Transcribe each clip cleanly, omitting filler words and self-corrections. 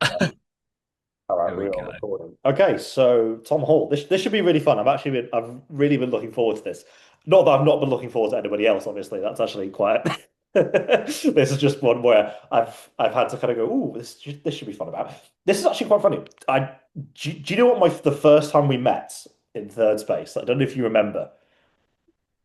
All right, Here we we go. are recording. Okay, so Tom Hall, this should be really fun. I've really been looking forward to this. Not that I've not been looking forward to anybody else, obviously. That's actually quite. This is just one where I've had to kind of go, ooh, this should be fun about. This is actually quite funny. Do you know what the first time we met in third space? I don't know if you remember.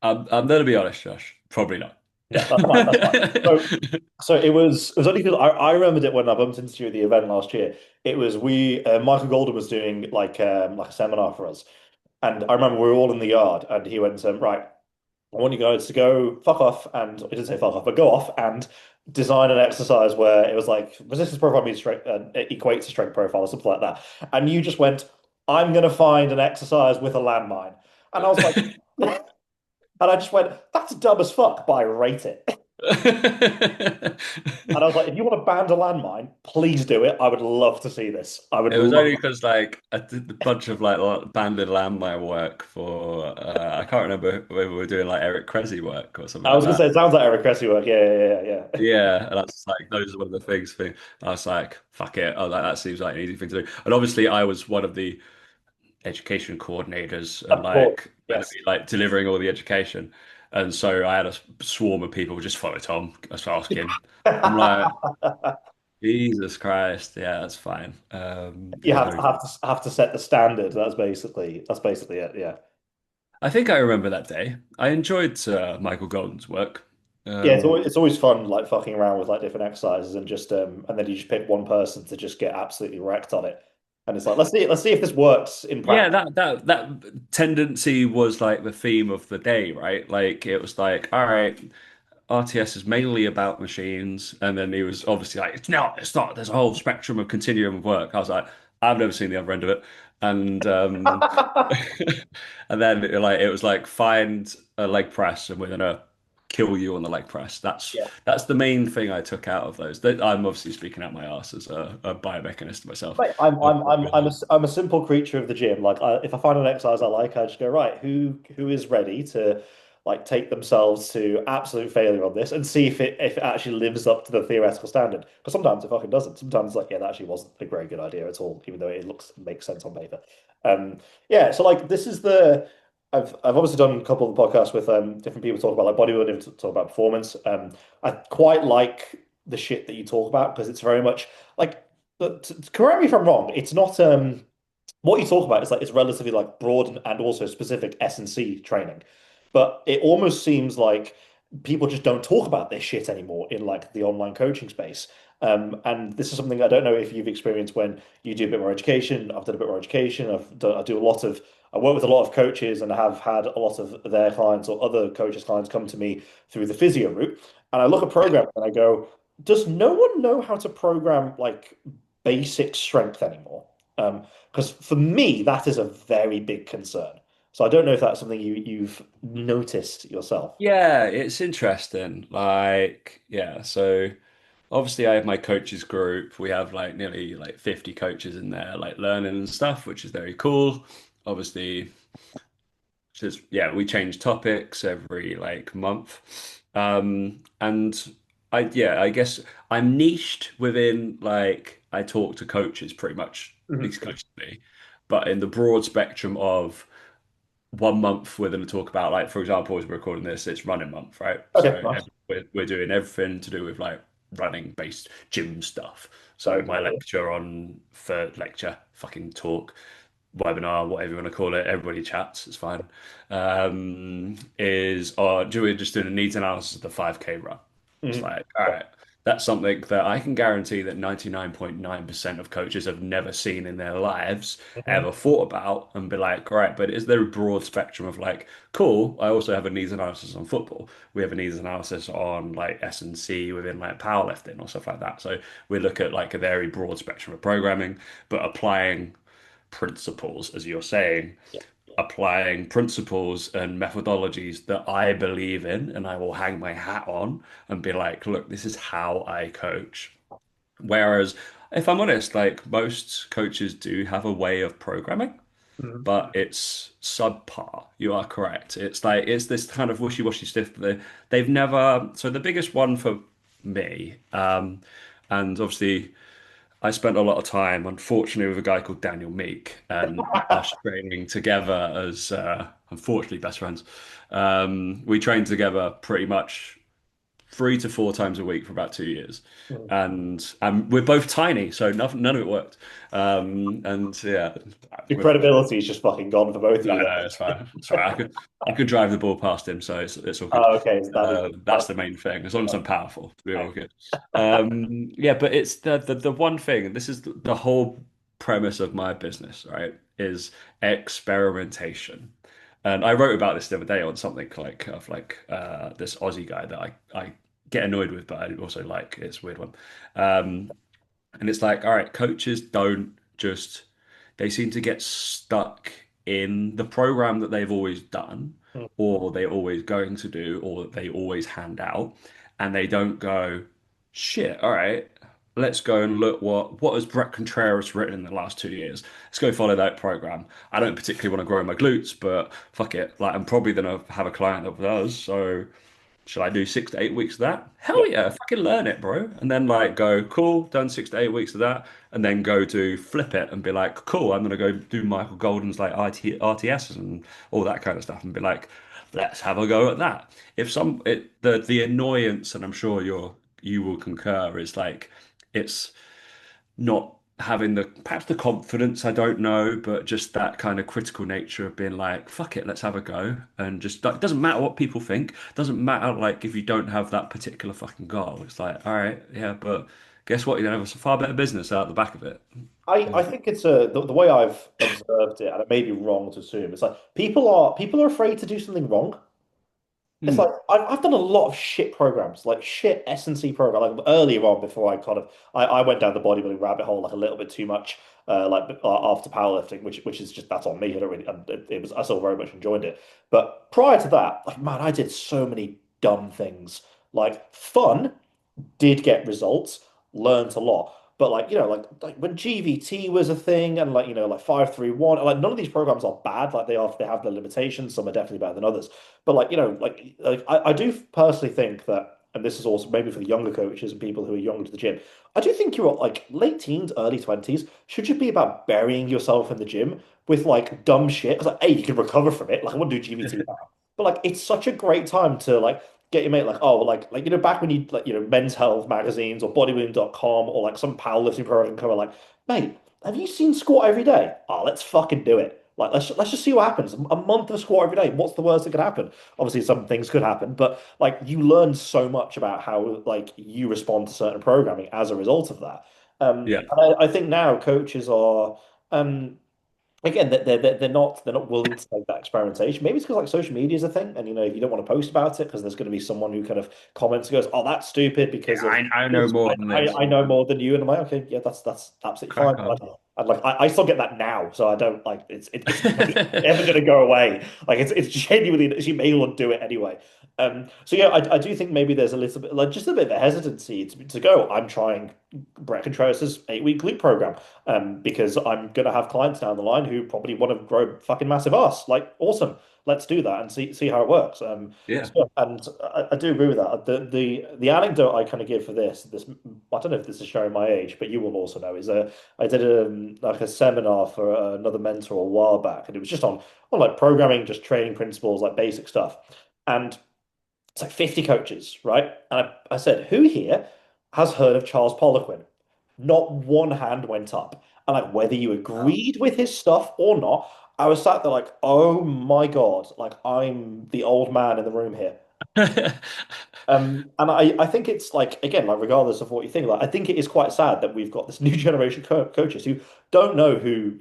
I'm gonna be honest, Josh. Probably not. Yeah, that's fine. That's fine. So it was only because I remembered it when I bumped into you at the event last year. It was we Michael Golden was doing like a seminar for us, and I remember we were all in the yard, and he went, right, I want you guys to go fuck off, and I didn't say fuck off, but go off and design an exercise where it was like resistance profile means strength equates to strength profile or something like that. And you just went, I'm gonna find an exercise with a landmine, and I was like, and I just went, that's dumb as fuck, but I rate it. And I was like, if you want to ban a landmine, please do it. I would love to see this. I would It was love. only because like I did a bunch of like banded landmine work for I can't remember whether we were doing like Eric Cressy work or something I like was gonna say that. it sounds like Eric Cressy work. Yeah, yeah, yeah, yeah. Yeah, and that's like those are one of the things for I was like, fuck it. Oh, that seems like an easy thing to do. And obviously I was one of the education coordinators and Of course, like meant to yes. be like delivering all the education. And so I had a swarm of people just follow Tom, just asking. I'm like, Jesus Christ, yeah, that's fine. You Yeah, have no. to have to set the standard. That's basically it. Yeah. I think I remember that day. I enjoyed Michael Golden's work. Yeah, it's always Um, it's always fun like fucking around with like different exercises and just and then you just pick one person to just get absolutely wrecked on it. And it's like, let's see if this works in yeah, practice. that tendency was like the theme of the day, right? Like it was like, all right, RTS is mainly about machines, and then he was obviously like, it's not. There's a whole spectrum of continuum of work. I was like, I've never seen the other end of it, and and then it was like find a leg press, and we're gonna kill you on the leg press. Yeah. That's the main thing I took out of those. I'm obviously speaking out my ass as a biomechanist myself. Mate, I'm a simple creature of the gym. Like, if I find an exercise I like, I just go, right, who is ready to like take themselves to absolute failure on this and see if it actually lives up to the theoretical standard. Because sometimes it fucking doesn't. Sometimes like, yeah, that actually wasn't a very good idea at all, even though it makes sense on paper. Yeah, so like this is the I've obviously done a couple of podcasts with different people talk about like bodybuilding, talk about performance. I quite like the shit that you talk about because it's very much like but correct me if I'm wrong. It's not what you talk about is like it's relatively like broad and also specific S&C training, but it almost seems like people just don't talk about this shit anymore in like the online coaching space. And this is something I don't know if you've experienced when you do a bit more education. I've done a bit more education. I do a lot of I work with a lot of coaches and have had a lot of their clients or other coaches' clients come to me through the physio route. And I look at programs and I go, does no one know how to program like basic strength anymore? Because for me, that is a very big concern. So I don't know if that's something you've noticed yourself. Yeah, it's interesting. Like, yeah, so obviously I have my coaches group. We have like nearly like 50 coaches in there, like learning and stuff, which is very cool. Obviously, just yeah, we change topics every like month. And I guess I'm niched within like I talk to coaches pretty much Mhm. exclusively, but in the broad spectrum of 1 month we're going to talk about like for example as we're recording this it's running month, right? Okay, So nice. we're doing everything to do with like running based gym stuff. So Very my cool. lecture on third lecture fucking talk webinar whatever you want to call it, everybody chats, it's fine. Is we're just doing a needs analysis of the 5K run. It's Mhm. like, all right, that's something that I can guarantee that 99.9% of coaches have never seen in their lives, Mhm. ever thought about, and be like, all right, but is there a broad spectrum of like, cool, I also have a needs analysis on football. We have a needs analysis on like S&C within like powerlifting or stuff like that. So we look at like a very broad spectrum of programming, but applying principles, as you're saying, Yeah. applying principles and methodologies that I believe in and I will hang my hat on and be like, look, this is how I coach. Whereas, if I'm honest, like most coaches do have a way of programming, Mhm. but it's subpar. You are correct. It's like it's this kind of wishy-washy stuff. They've never. So the biggest one for me, and obviously I spent a lot of time, unfortunately, with a guy called Daniel Meek, and us training together as unfortunately best friends. We trained together pretty much 3 to 4 times a week for about 2 years, and we're both tiny, so nothing, none of it worked. And yeah, Your with credibility is just fucking gone for both of no, you no, it's fine. It's fine. I could drive the ball past him, so it's all good. Okay, so that is That's the main thing. As long as I'm powerful, we're all good. Yeah, but it's the one thing, and this is the whole premise of my business, right? Is experimentation. And I wrote about this the other day on something like of like this Aussie guy that I get annoyed with, but I also like. It's a weird one. Um, and it's like, all right, coaches don't just, they seem to get stuck in the program that they've always done, Mm. or they're always going to do, or that they always hand out. And they don't go, shit, all right, let's go and look what has Brett Contreras written in the last 2 years. Let's go follow that program. I don't particularly want to grow my glutes, but fuck it. Like I'm probably gonna have a client that does, so should I do 6 to 8 weeks of that? Yeah. Hell yeah, fucking learn it, bro. And then like go, cool, done 6 to 8 weeks of that, and then go to flip it and be like, cool, I'm gonna go do Michael Golden's like RTSs and all that kind of stuff, and be like, let's have a go at that. If some the annoyance, and I'm sure you will concur, is like it's not having the perhaps the confidence, I don't know, but just that kind of critical nature of being like, fuck it, let's have a go. And just like, it doesn't matter what people think, doesn't matter like if you don't have that particular fucking goal. It's like, all right, yeah, but guess what? You know, it's a far better business out the back of it. I think it's the way I've observed it, and it may be wrong to assume, it's like people are afraid to do something wrong. It's Hmm. like I've done a lot of shit programs, like shit S&C program, like earlier on before I went down the bodybuilding rabbit hole like a little bit too much, after powerlifting, which is just that's on me. I don't really, and it was I still very much enjoyed it, but prior to that, like man, I did so many dumb things. Like fun, did get results, learned a lot. But like when GVT was a thing and like 531, like none of these programs are bad. Like they have their limitations. Some are definitely better than others. But I do personally think that, and this is also maybe for the younger coaches and people who are young to the gym, I do think you're like late teens, early 20s should just be about burying yourself in the gym with like dumb shit. Because like, A, you can recover from it. Like I wouldn't do GVT now. But like it's such a great time to like get your mate like, oh, back when you like, Men's Health magazines or bodybuilding.com or like some powerlifting program cover, like, mate, have you seen squat every day? Oh, let's fucking do it. Like, let's just see what happens. A month of squat every day. What's the worst that could happen? Obviously, some things could happen, but like you learn so much about how like you respond to certain programming as a result of that. Yeah. And I think now coaches are um again, they're not willing to take that experimentation. Maybe it's because like social media is a thing, and you don't want to post about it because there's going to be someone who kind of comments and goes, "Oh, that's stupid because Yeah, of I know this. more than this. I know more than you," and I'm like, okay, yeah, that's absolutely fine. Crack on. I still get that now, so I don't like it's never going to go away. Like it's genuinely you may want to do it anyway. So yeah, I do think maybe there's a little bit like just a bit of a hesitancy to go. I'm trying Brett Contreras' 8 week glute program because I'm gonna have clients down the line who probably want to grow fucking massive ass. Like, awesome, let's do that and see how it works. Yeah. And I do agree with that. The anecdote I kind of give for this I don't know if this is showing my age, but you will also know is I did like a seminar for another mentor a while back, and it was just on like programming, just training principles, like basic stuff, and it's like 50 coaches, right? And I said, who here has heard of Charles Poliquin? Not one hand went up. And like whether you agreed with his stuff or not, I was sat there like, oh my God, like I'm the old man in the room here. And I think it's like again, like regardless of what you think, like I think it is quite sad that we've got this new generation coaches who don't know who,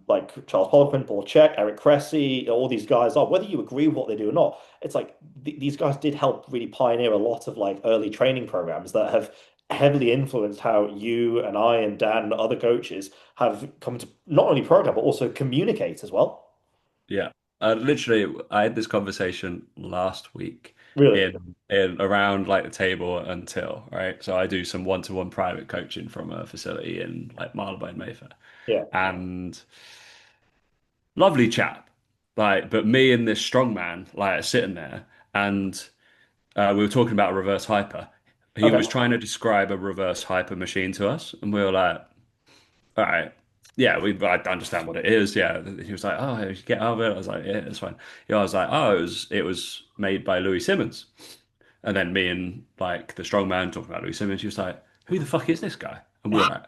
like Charles Poliquin, Paul Chek, Eric Cressy, all these guys are, whether you agree with what they do or not. It's like these guys did help really pioneer a lot of like early training programs that have heavily influenced how you and I and Dan and other coaches have come to not only program but also communicate as well. Yeah. Literally, I had this conversation last week Really? in around like the table until, right? So I do some one-to-one private coaching from a facility in like Marylebone, Mayfair. Yeah. And lovely chap. Like, but me and this strong man, like, are sitting there and we were talking about reverse hyper. He Okay. was trying to describe a reverse hyper machine to us, and we were like, all right. Yeah, I understand what it is. Yeah. He was like, oh, you get out of it. I was like, yeah, it's fine. Yeah, I was like, oh, it was made by Louis Simmons. And then me and like the strong man talking about Louis Simmons, he was like, who the fuck is this guy? And we were like,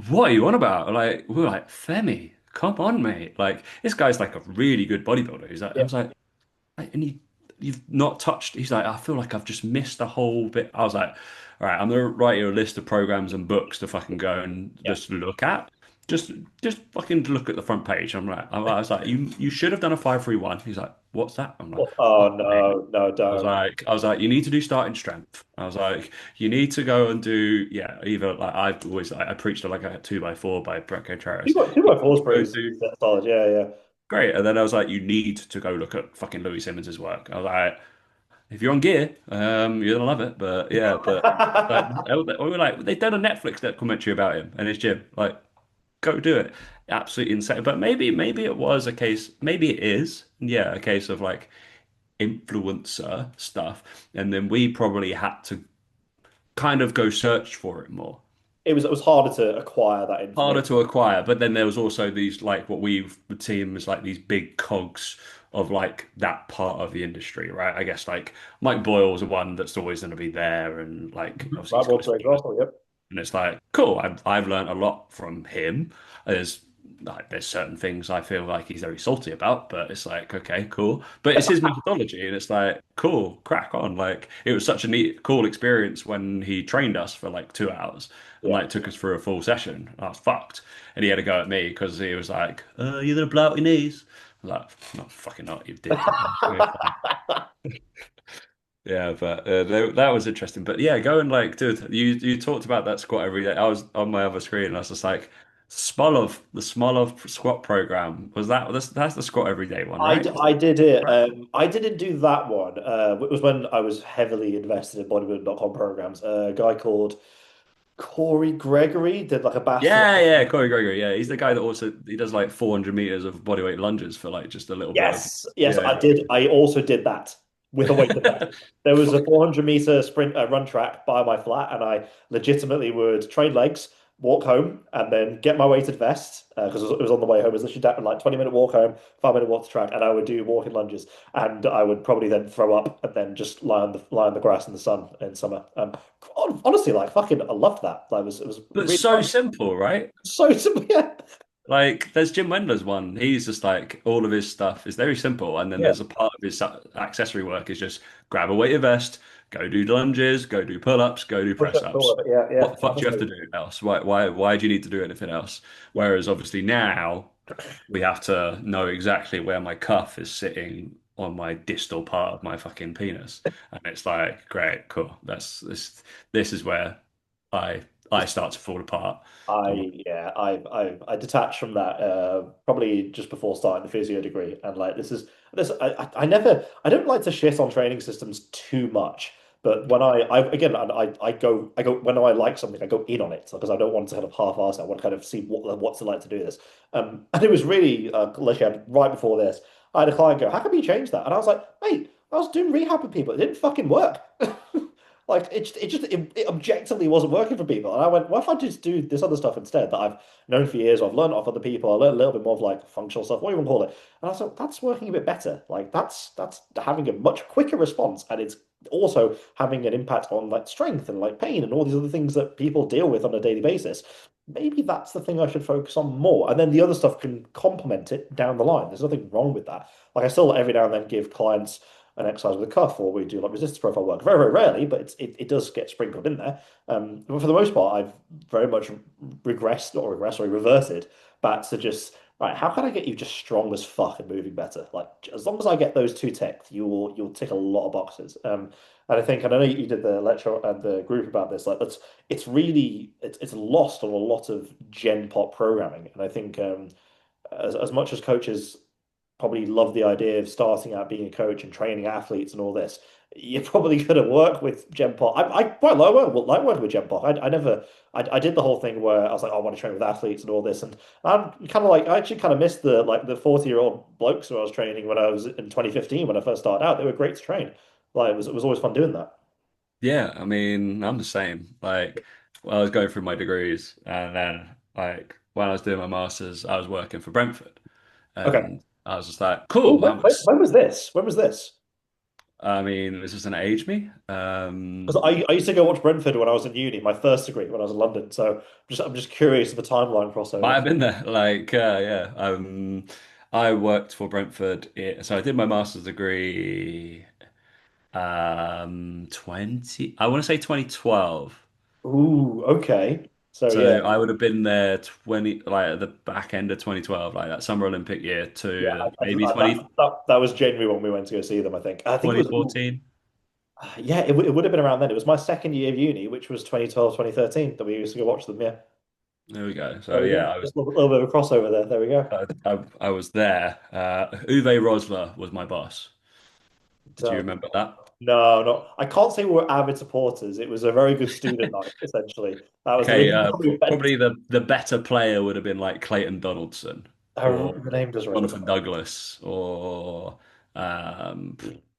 what are you on about? Like, we were like, Femi, come on, mate. Like, this guy's like a really good bodybuilder. He's like, I Yeah. was like, and you've not touched. He's like, I feel like I've just missed the whole bit. I was like, all right, I'm gonna write you a list of programs and books to fucking go and Yeah. just look at. Just, just fucking look at the front page. I was like, you should have done a 5-3-1. He's like, what's that? I'm like, Oh fuck me. no, no, don't. I was like, you need to do starting strength. I was like, you need to go and do, yeah, either like I've always, I preached like a 2x4 by Brett Two Contreras. by two by four is Go pretty do solid. Yeah, yeah. great. And then I was like, you need to go look at fucking Louis Simmons' work. I was like, if you're on gear, you're gonna love it. But yeah, but we were like, they've done a Netflix documentary about him and his gym. Like, go do it. Absolutely insane. But maybe it was a case, maybe it is, yeah, a case of like influencer stuff. And then we probably had to kind of go search for it more. It was harder to acquire that Harder information. to acquire, but then there was also these like what we would team as like these big cogs of like that part of the industry, right? I guess like Mike Boyle's one that's always going to be there, and like obviously Right, he's got well, his great example. Yep. and it's like, cool, I've learned a lot from him. There's there's certain things I feel like he's very salty about, but it's like, okay, cool. But it's his methodology, and it's like, cool, crack on. Like it was such a neat, cool experience when he trained us for like 2 hours and Yeah. like took us through a full session. I was fucked. And he had to go at me because he was like, you're gonna blow out your knees. I was like, no, fucking not, you did. We're fine. Yeah, but that was interesting. But yeah, go and like, dude, you talked about that squat every day. I was on my other screen and I was just like, the Smolov squat program was that's the squat every day one, right? I did it. I didn't do that one. It was when I was heavily invested in bodybuilding.com programs. A guy called Corey Gregory did like a bachelor. Yeah, yeah, Corey Gregory. Yeah, he's the guy that also he does like 400 meters of bodyweight lunges for like just a little bit of Yes, yes, I yeah. did. I also did that with a weighted vest. There was a 400-meter sprint run track by my flat, and I legitimately would train legs, walk home, and then get my weighted vest because it was on the way home. It was literally down, like 20-minute walk home, 5-minute walk to track, and I would do walking lunges, and I would probably then throw up and then just lie on the grass in the sun in summer. Honestly, like fucking, I loved that. Like, it was But really so fun. simple, right? So simple. Yeah, Like there's Jim Wendler's one. He's just like all of his stuff is very simple, and then yeah. there's a part of his accessory work is just grab a weighted vest, go do lunges, go do pull-ups, go do Push up, pull press-ups. up. Yeah, What yeah. the fuck do you have to do else? Why do you need to do anything else? Whereas obviously now we have to know exactly where my cuff is sitting on my distal part of my fucking penis, and it's like great, cool. This is where I start to fall apart. I detached from that probably just before starting the physio degree, and like this I never I don't like to shit on training systems too much, but when I again I go when I like something I go in on it because I don't want to kind of half-ass it. I want to kind of see what's it like to do this. And it was really literally right before this I had a client go, "How come you changed that?" And I was like, "Mate, I was doing rehab with people. It didn't fucking work." Like it objectively wasn't working for people. And I went, what if I just do this other stuff instead that I've known for years, or I've learned off other people, I learned a little bit more of like functional stuff, what do you want to call it? And I was like, that's working a bit better. Like that's having a much quicker response. And it's also having an impact on like strength and like pain and all these other things that people deal with on a daily basis. Maybe that's the thing I should focus on more. And then the other stuff can complement it down the line. There's nothing wrong with that. Like I still every now and then give clients an exercise with a cuff, or we do like resistance profile work. Very, very rarely, but it does get sprinkled in there. But for the most part, I've very much reverted back to just right. How can I get you just strong as fuck and moving better? Like as long as I get those two ticked, you'll tick a lot of boxes. And I think, and I know you did the lecture and the group about this. Like it's really it's lost on a lot of Gen Pop programming, and I think as much as coaches probably love the idea of starting out being a coach and training athletes and all this, you're probably going to work with Gen Pop. I quite like working with Gen Pop. I never, I did the whole thing where I was like, oh, I want to train with athletes and all this. And I'm kind of like, I actually kind of missed the 40-year-old blokes who I was training when I was in 2015 when I first started out. They were great to train. Like it was always fun doing that. Yeah, I mean, I'm the same. Like, when I was going through my degrees, and then like when I was doing my masters, I was working for Brentford, Okay. and I was just like, Oh, cool. That was, when was this? When was this? I mean, this doesn't age me. Because I used to go watch Brentford when I was in uni, my first degree when I was in London. So I'm just curious of the timeline Might crossover. have been there. Like, yeah. I worked for Brentford. So I did my master's degree, 20. I want to say 2012. Ooh, okay. So yeah, So I would have been there 20, like at the back end of 2012, like that Summer Olympic year yeah, to maybe that was January when we went to go see them. I think it was 2014. yeah, it would have been around then. It was my second year of uni, which was 2012, 2013 that we used to go watch them. Yeah, There we go. there So we go. yeah, Just a little bit of a crossover there. There we go. I was there. Uwe Rosler was my boss. Did you So, remember that? no, no, I can't say we were avid supporters. It was a very good student night, essentially. That was the Okay, reason why we went. probably the better player would have been like Clayton Donaldson or The name does ring a Jonathan bell. Douglas or um,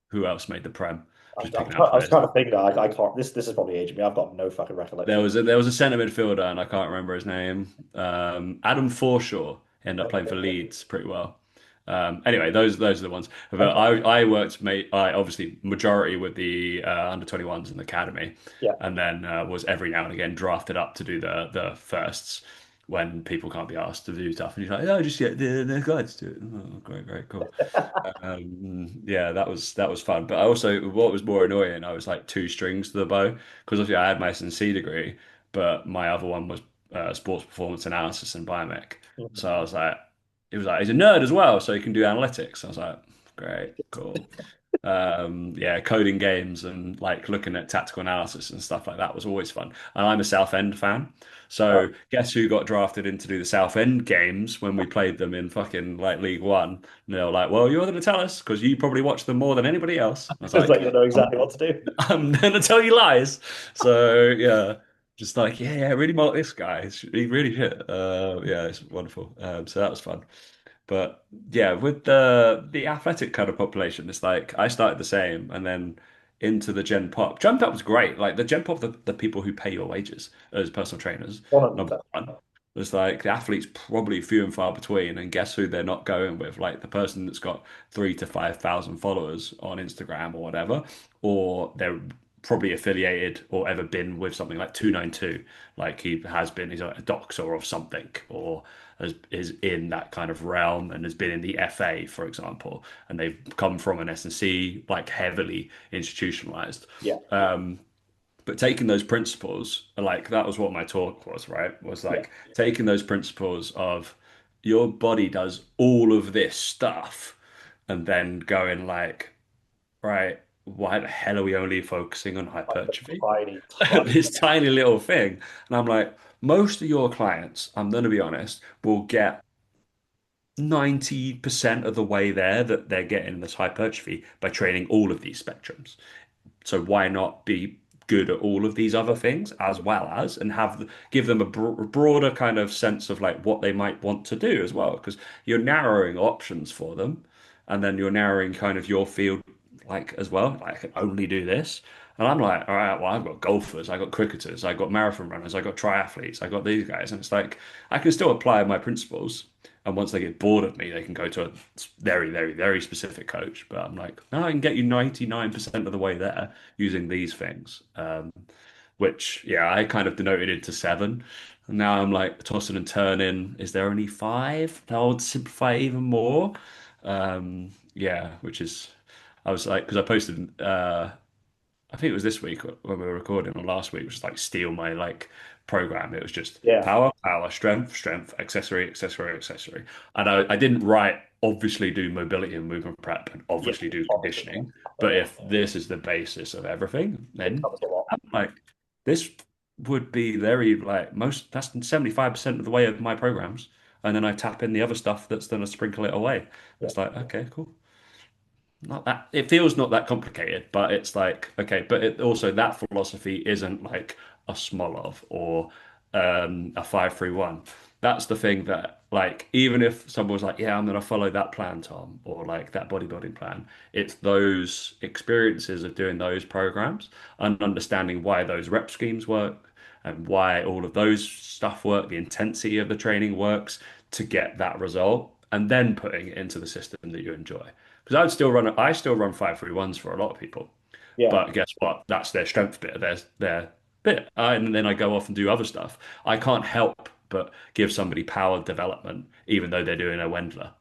who else made the Prem? Just picking I out was players. trying to think. I can't. This is probably aging me. I've got no fucking recollection. There was a centre midfielder and I can't remember his name. Adam Forshaw ended up playing for Okay. Leeds pretty well. Anyway, those are the ones. But Okay. I worked, mate. I obviously majority with the under 21s in the academy, Yeah. and then was every now and again drafted up to do the firsts when people can't be asked to do stuff. And he's like, "Oh, just get the guys to do it." Oh, great, great, cool. Yeah, that was fun. But I also, what was more annoying, I was like two strings to the bow because obviously I had my S&C degree, but my other one was sports performance analysis and biomech. So I Mhm. was like, it was like he's a nerd as well, so he can do analytics. I was like, great, cool. Yeah, coding games and like looking at tactical analysis and stuff like that was always fun. And I'm a Southend fan. Uh, So guess who got drafted in to do the Southend games when we played them in fucking like League One? And they were like, well, you're going to tell us because you probably watch them more than anybody else. I was it's like like, you know I'm, exactly what to do. I'm going to tell you lies. So yeah, just like, yeah, really mock this guy. He really should. Yeah, it's wonderful. So that was fun. But yeah, with the athletic kind of population, it's like I started the same and then into the Gen Pop. Gen Pop was great. Like the Gen Pop, the people who pay your wages as personal trainers, number 100%. one. It's like the athletes probably few and far between, and guess who they're not going with? Like the person that's got 3 to 5 thousand followers on Instagram or whatever, or they're probably affiliated or ever been with something like 292, like he has been, he's a doxer of something, or is in that kind of realm and has been in the FA, for example, and they've come from an S&C like heavily institutionalized. Yeah. But taking those principles, like that was what my talk was, right? Was Yeah. like taking those principles of your body does all of this stuff and then going like, right, why the hell are we only focusing on Like the hypertrophy? tiny, tiny. This tiny little thing. And I'm like, most of your clients, I'm going to be honest, will get 90% of the way there that they're getting this hypertrophy by training all of these spectrums. So why not be good at all of these other things as well as and give them a broader kind of sense of like what they might want to do as well because you're narrowing options for them and then you're narrowing kind of your field like as well. Like, I can only do this. And I'm like, all right, well, I've got golfers, I got cricketers, I got marathon runners, I got triathletes, I got these guys. And it's like I can still apply my principles. And once they get bored of me, they can go to a very, very, very specific coach. But I'm like, no, I can get you 99% of the way there using these things. Which, yeah, I kind of denoted it to seven. And now I'm like tossing and turning. Is there only five? That would simplify even more. Yeah, which is, I was like, because I posted, I think it was this week when we were recording, or last week, which was like steal my like program. It was just Yeah. power, power, strength, strength, accessory, accessory, accessory. And I didn't write obviously do mobility and movement prep and Yeah. obviously do Obviously. conditioning. Yeah. But if this is the basis of everything, It then covers a lot. like this would be very like most that's 75% of the way of my programs. And then I tap in the other stuff that's gonna sprinkle it away. Yeah. It's like, okay, cool. Not that it feels not that complicated, but it's like okay, but it also that philosophy isn't like a Smolov or a 5-3-1. that's the thing that like even if someone was like, yeah, I'm gonna follow that plan, Tom, or like that bodybuilding plan, it's those experiences of doing those programs and understanding why those rep schemes work and why all of those stuff work, the intensity of the training works to get that result, and then putting it into the system that you enjoy. Because I still run 5-3-1s for a lot of people. Yeah. But guess what? That's their strength bit, their bit. And then I go off and do other stuff. I can't help but give somebody power development, even though they're doing a Wendler.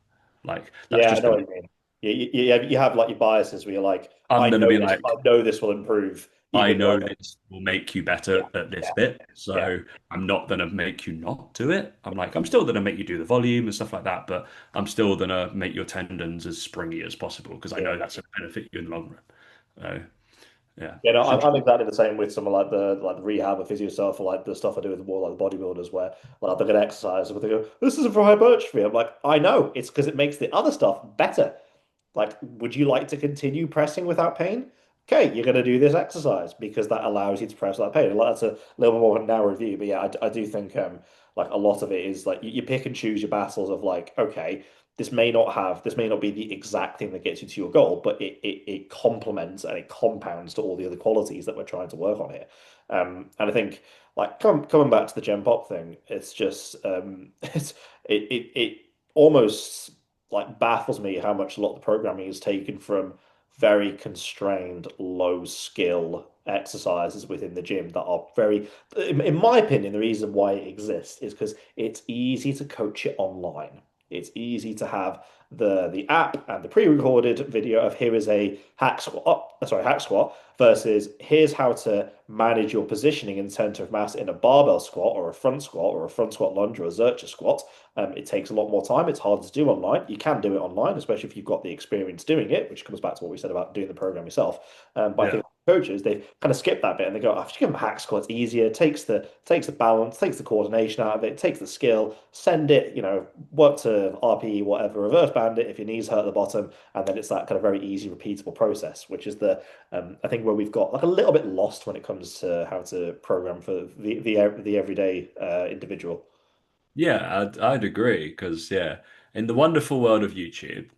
Like that's Yeah, I just know gonna. what you mean. You have like your biases where you're like, I'm gonna be like, I know this will improve, I even though I know don't. this will make you Yeah, better at this yeah, bit, yeah, so I'm not gonna make you not do it. I'm like, I'm still gonna make you do the volume and stuff like that, but I'm still gonna make your tendons as springy as possible because I yeah. know that's gonna benefit you in the long run. So yeah, Yeah, no, should I'm exactly the same with some of like the rehab or physio stuff, or like the stuff I do with more like the bodybuilders, where like they're gonna exercise, but they go, "This isn't for hypertrophy." I'm like, I know, it's because it makes the other stuff better. Like, would you like to continue pressing without pain? Okay, you're gonna do this exercise because that allows you to press without pain. And like, that's a little bit more of a narrow view, but yeah, I do think like a lot of it is like you pick and choose your battles of like, okay, this may not be the exact thing that gets you to your goal, but it complements and it compounds to all the other qualities that we're trying to work on here. And I think like coming back to the Gen Pop thing, it's just it almost like baffles me how much a lot of the programming is taken from very constrained, low skill exercises within the gym that are very, in my opinion, the reason why it exists is because it's easy to coach it online. It's easy to have the app and the pre-recorded video of here is a hack squat versus here's how to manage your positioning in center of mass in a barbell squat or a front squat or a front squat lunge or a Zercher squat. It takes a lot more time. It's harder to do online. You can do it online, especially if you've got the experience doing it, which comes back to what we said about doing the program yourself. But I yeah. think coaches they kind of skip that bit and they go, "Oh, just give them a hack squat. It's easier. It takes the balance, takes the coordination out of it, takes the skill. Send it, work to RPE, whatever, reverse band it if your knees hurt at the bottom, and then it's that kind of very easy, repeatable process, which is the I think where we've got like a little bit lost when it comes to how to program for the everyday individual." Yeah, I'd agree because yeah, in the wonderful world of YouTube,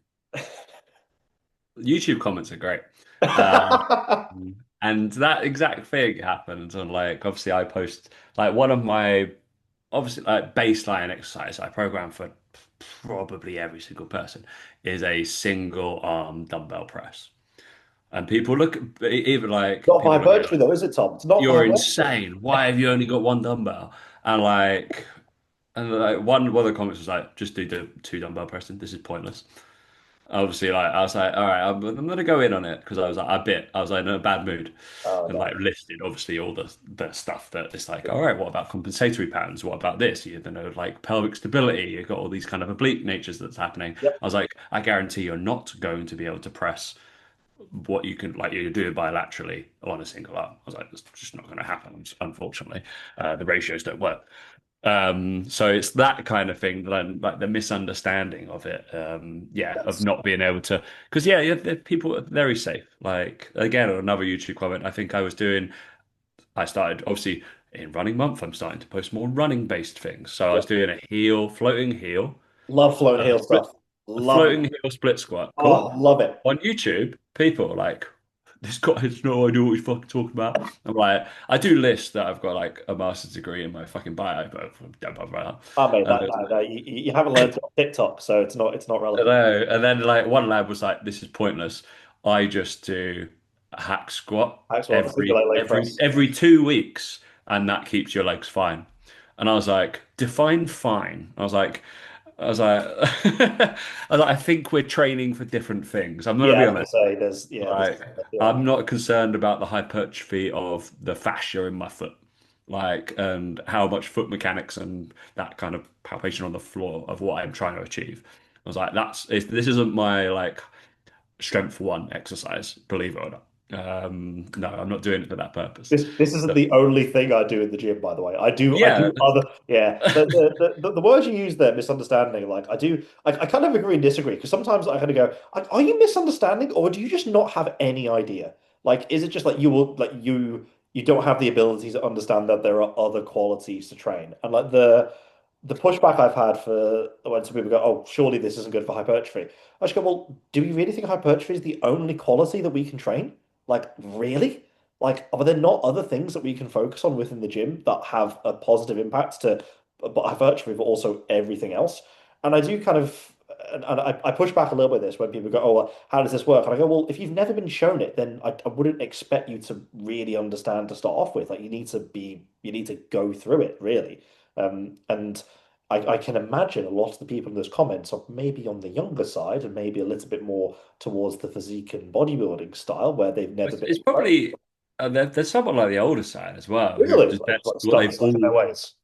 YouTube comments are great. Um, and that exact thing happens on like obviously I post like one of my obviously like baseline exercise I program for probably every single person is a single arm dumbbell press. And people look even like Not for people look at it hypertrophy like though, is it, Tom? It's not for you're hypertrophy. insane. Why have you only got one dumbbell? And like one of the comments was like, just do the two dumbbell pressing. This is pointless. Obviously, like I was like, all right, I'm gonna go in on it because I was like in a bad mood, Oh and no. like listed obviously all the stuff that it's like, all right, what about compensatory patterns? What about this? You know, like pelvic stability. You've got all these kind of oblique natures that's happening. Yep. I was like, I guarantee you're not going to be able to press what you can like you do it bilaterally on a single arm. I was like, it's just not going to happen, unfortunately. The ratios don't work. So it's that kind of thing, like the misunderstanding of it. Yeah, of That's not being able to, because yeah, people are very safe. Like again, on another YouTube comment, I think I started obviously in running month. I'm starting to post more running based things. So I was yep. doing floating heel, Love floating heel split, stuff. a Love it. floating heel split squat. Cool. Oh, love it. On YouTube, people are like, this guy has no idea what he's fucking talking about. I'm like, I do list that I've got like a master's degree in my fucking bio, but don't bother about Oh, mate, that. And, you haven't learned TikTok, so it's not relevant. and then like one lab was like, this is pointless. I just do a hack squat That's what the single leg press. every 2 weeks, and that keeps your legs fine. And I was like, define fine. I was like, I was like, I think we're training for different things. I'm gonna Yeah, I be was gonna honest. say there's Like, yeah. I'm not concerned about the hypertrophy of the fascia in my foot, like, and how much foot mechanics and that kind of palpation on the floor of what I'm trying to achieve. I was like, this isn't my like strength one exercise, believe it or not. No, I'm not doing it for that purpose. This isn't So, the only thing I do in the gym, by the way. I yeah, do other yeah. The words you use there, misunderstanding, like I kind of agree and disagree because sometimes I kind of go, are you misunderstanding or do you just not have any idea? Like, is it just like you don't have the ability to understand that there are other qualities to train? And like the pushback I've had for when some people go, "Oh, surely this isn't good for hypertrophy." I just go, "Well, do we really think hypertrophy is the only quality that we can train? Like, really? Like, are there not other things that we can focus on within the gym that have a positive impact to but hypertrophy, but also everything else?" And I do kind of, and I push back a little bit this when people go, "Oh, well, how does this work?" And I go, "Well, if you've never been shown it, then I wouldn't expect you to really understand to start off with. Like, you need to go through it, really." And I can imagine a lot of the people in those comments are maybe on the younger side and maybe a little bit more towards the physique and bodybuilding style where they've never been It's exposed. probably there's someone like the older side as well who Really, just that's like what stuck in their ways.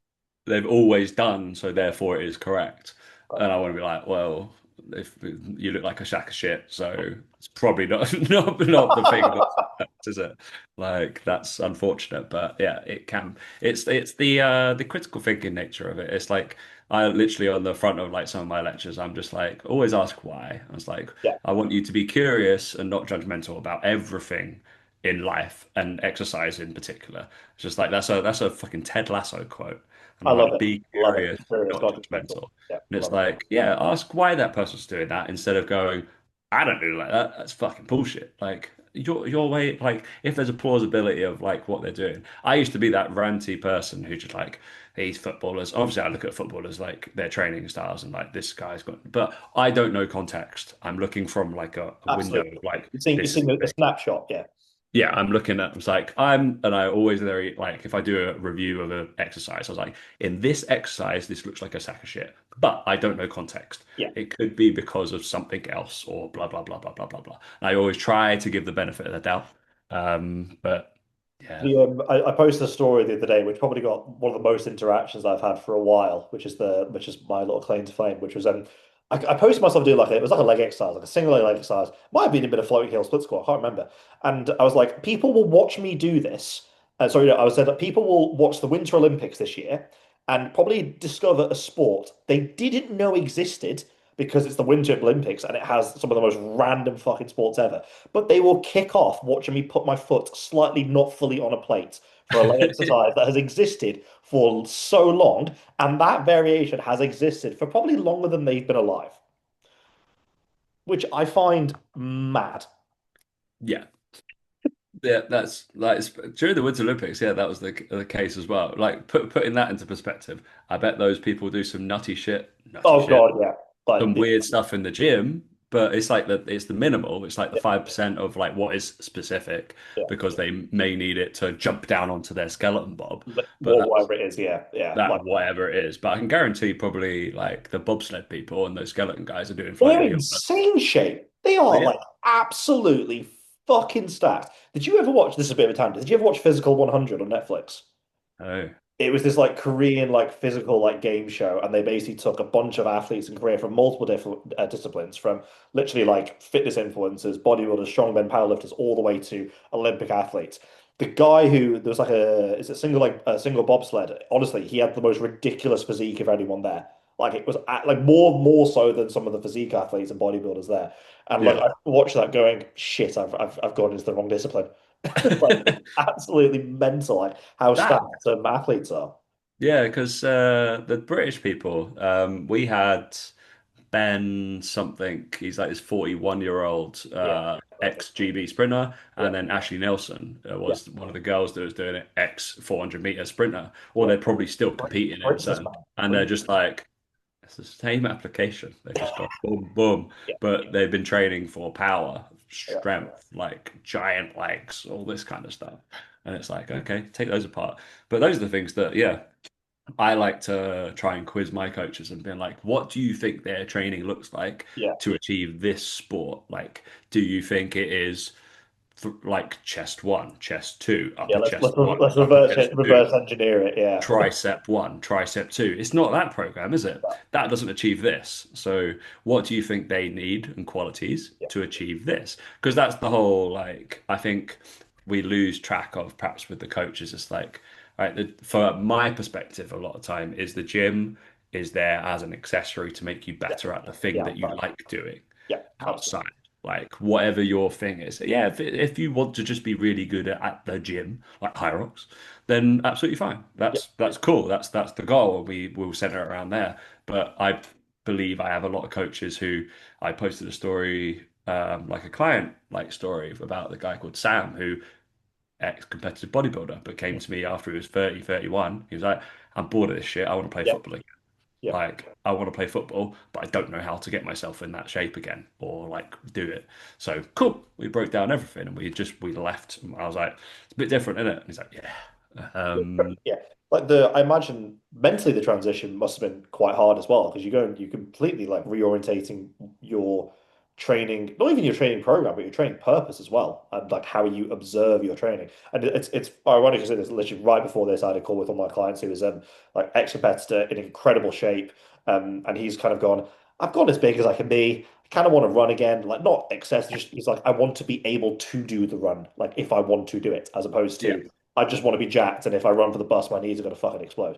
they've always done, so therefore it is correct. But And I want to be like, well, if you look like a sack of shit, so it's probably not not the thing that's correct, is it? Like that's unfortunate, but yeah, it can. It's the critical thinking nature of it. It's like I literally on the front of like some of my lectures, I'm just like always ask why. I was like, yeah, I want you to be curious and not judgmental about everything in life and exercise in particular. It's just like that's a fucking Ted Lasso quote. And I I'm love like, it. be Love it. curious, Curious, not not judgmental. judgmental. Yeah, And it's love it. like, yeah, ask why that person's doing that instead of going, I don't do like that. That's fucking bullshit. Like your way, like if there's a plausibility of like what they're doing. I used to be that ranty person who just like these footballers. Obviously, I look at footballers like their training styles and like this guy's got, but I don't know context. I'm looking from like a window of Absolutely. like You've this is seen the the thing. snapshot. Yeah. Yeah, I'm looking at, it's like, and I always very, like, if I do a review of an exercise, I was like, in this exercise, this looks like a sack of shit, but I don't know context. Yeah. It could be because of something else or blah, blah, blah, blah, blah, blah, blah. And I always try to give the benefit of the doubt. But yeah. I posted a story the other day, which probably got one of the most interactions I've had for a while, which is my little claim to fame, which was I posted myself doing like it was like a leg exercise, like a single leg exercise. Might have been a bit of floating heel split squat, I can't remember. And I was like, people will watch me do this. Sorry, no, I was said that people will watch the Winter Olympics this year and probably discover a sport they didn't know existed because it's the Winter Olympics and it has some of the most random fucking sports ever. But they will kick off watching me put my foot slightly not fully on a plate for a leg exercise that has existed for so long, and that variation has existed for probably longer than they've been alive, which I find mad. Yeah. Yeah, that's like during the Winter Olympics. Yeah, that was the case as well. Like putting that into perspective, I bet those people do some nutty Oh shit, God, yeah. Like some weird stuff in the gym, but it's like it's the minimal. It's like the yeah, 5% of like what is specific yeah. because they may need it to jump down onto their skeleton bob. But Well, whatever it is, yeah, yeah. that Like whatever it is. But I can guarantee probably like the bobsled people and those skeleton guys are doing they're floating heel. insane shape. They are But yeah. like absolutely fucking stacked. Did you ever watch? This is a bit of a tangent. Did you ever watch Physical 100 on Netflix? Oh, It was this like Korean like physical like game show, and they basically took a bunch of athletes in Korea from multiple different disciplines, from literally like fitness influencers, bodybuilders, strongmen, powerlifters, all the way to Olympic athletes. The guy who there was like a is it single like a single bobsled. Honestly, he had the most ridiculous physique of anyone there. Like it was like more so than some of the physique athletes and bodybuilders there. And like yeah. I watched that going, shit, I've gone into the wrong discipline. Like it's absolutely mental, like how That stacked some athletes are. Yeah, because the British people, we had Ben something. He's like this 41-year-old Yeah, ex-GB sprinter, yeah, and then Ashley Nelson yeah, was one of the girls that was doing it, ex 400 meter sprinter, or yeah. they're probably still competing in Princess certain, man, and they're princess. just like it's the same application. They've just got boom, boom, Yeah, but they've been training for power, yeah, strength, like giant legs, all this kind of stuff. And it's like, okay, take those apart. But those are the things that, yeah, I like to try and quiz my coaches and be like, what do you think their training looks like yeah, to achieve this sport? Like, do you think it is like chest one, chest two, yeah. upper chest one, Let's upper chest two, reverse engineer it. Yeah, tricep one, tricep two? It's not that program, is it? That doesn't achieve this. So, what do you think they need and qualities yeah, to achieve this? Because that's the whole, like, I think we lose track of perhaps with the coaches. It's like, right, for my perspective, a lot of time is the gym is there as an accessory to make you yeah, better at the thing yeah. that you like doing Yeah, absolutely. outside. like whatever your thing is. Yeah, if you want to just be really good at the gym, like Hyrox, then absolutely fine. Yeah, That's cool. That's the goal. We will center it around there. But I believe I have a lot of coaches who I posted a story, like a client like story about the guy called Sam who ex-competitive bodybuilder, but came to me after he was 30, 31. He was like, I'm bored of this shit. I want to play yeah, football again. yeah. Like, I want to play football, but I don't know how to get myself in that shape again or like do it. So cool. We broke down everything and we left. I was like, it's a bit different, isn't it? And he's like, yeah. Yeah, like I imagine mentally the transition must have been quite hard as well because you go and you completely like reorientating your training, not even your training program, but your training purpose as well, and like how you observe your training. And it's ironic because it's literally right before this, I had a call with one of my clients who was like ex-competitor in incredible shape, and he's kind of gone, I've gone as big as I can be. I kind of want to run again, like not excess, just he's like, I want to be able to do the run, like if I want to do it, as opposed Yeah. to I just want to be jacked, and if I run for the bus, my knees are going to fucking explode.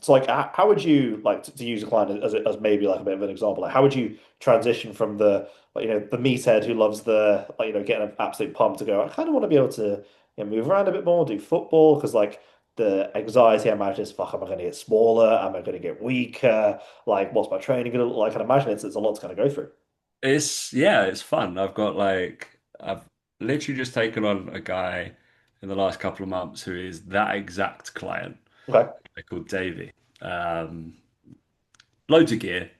So like, how would you like to use a client as maybe like a bit of an example? Like, how would you transition from the like, the meathead who loves the like, getting an absolute pump to go? I kind of want to be able to move around a bit more, do football because like the anxiety I imagine is fuck, am I going to get smaller? Am I going to get weaker? Like, what's my training going to look like? I imagine it's a lot to kind of go through. It's fun. I've literally just taken on a guy in the last couple of months who is that exact client. Okay. They're called Davey. Um, Loads of gear,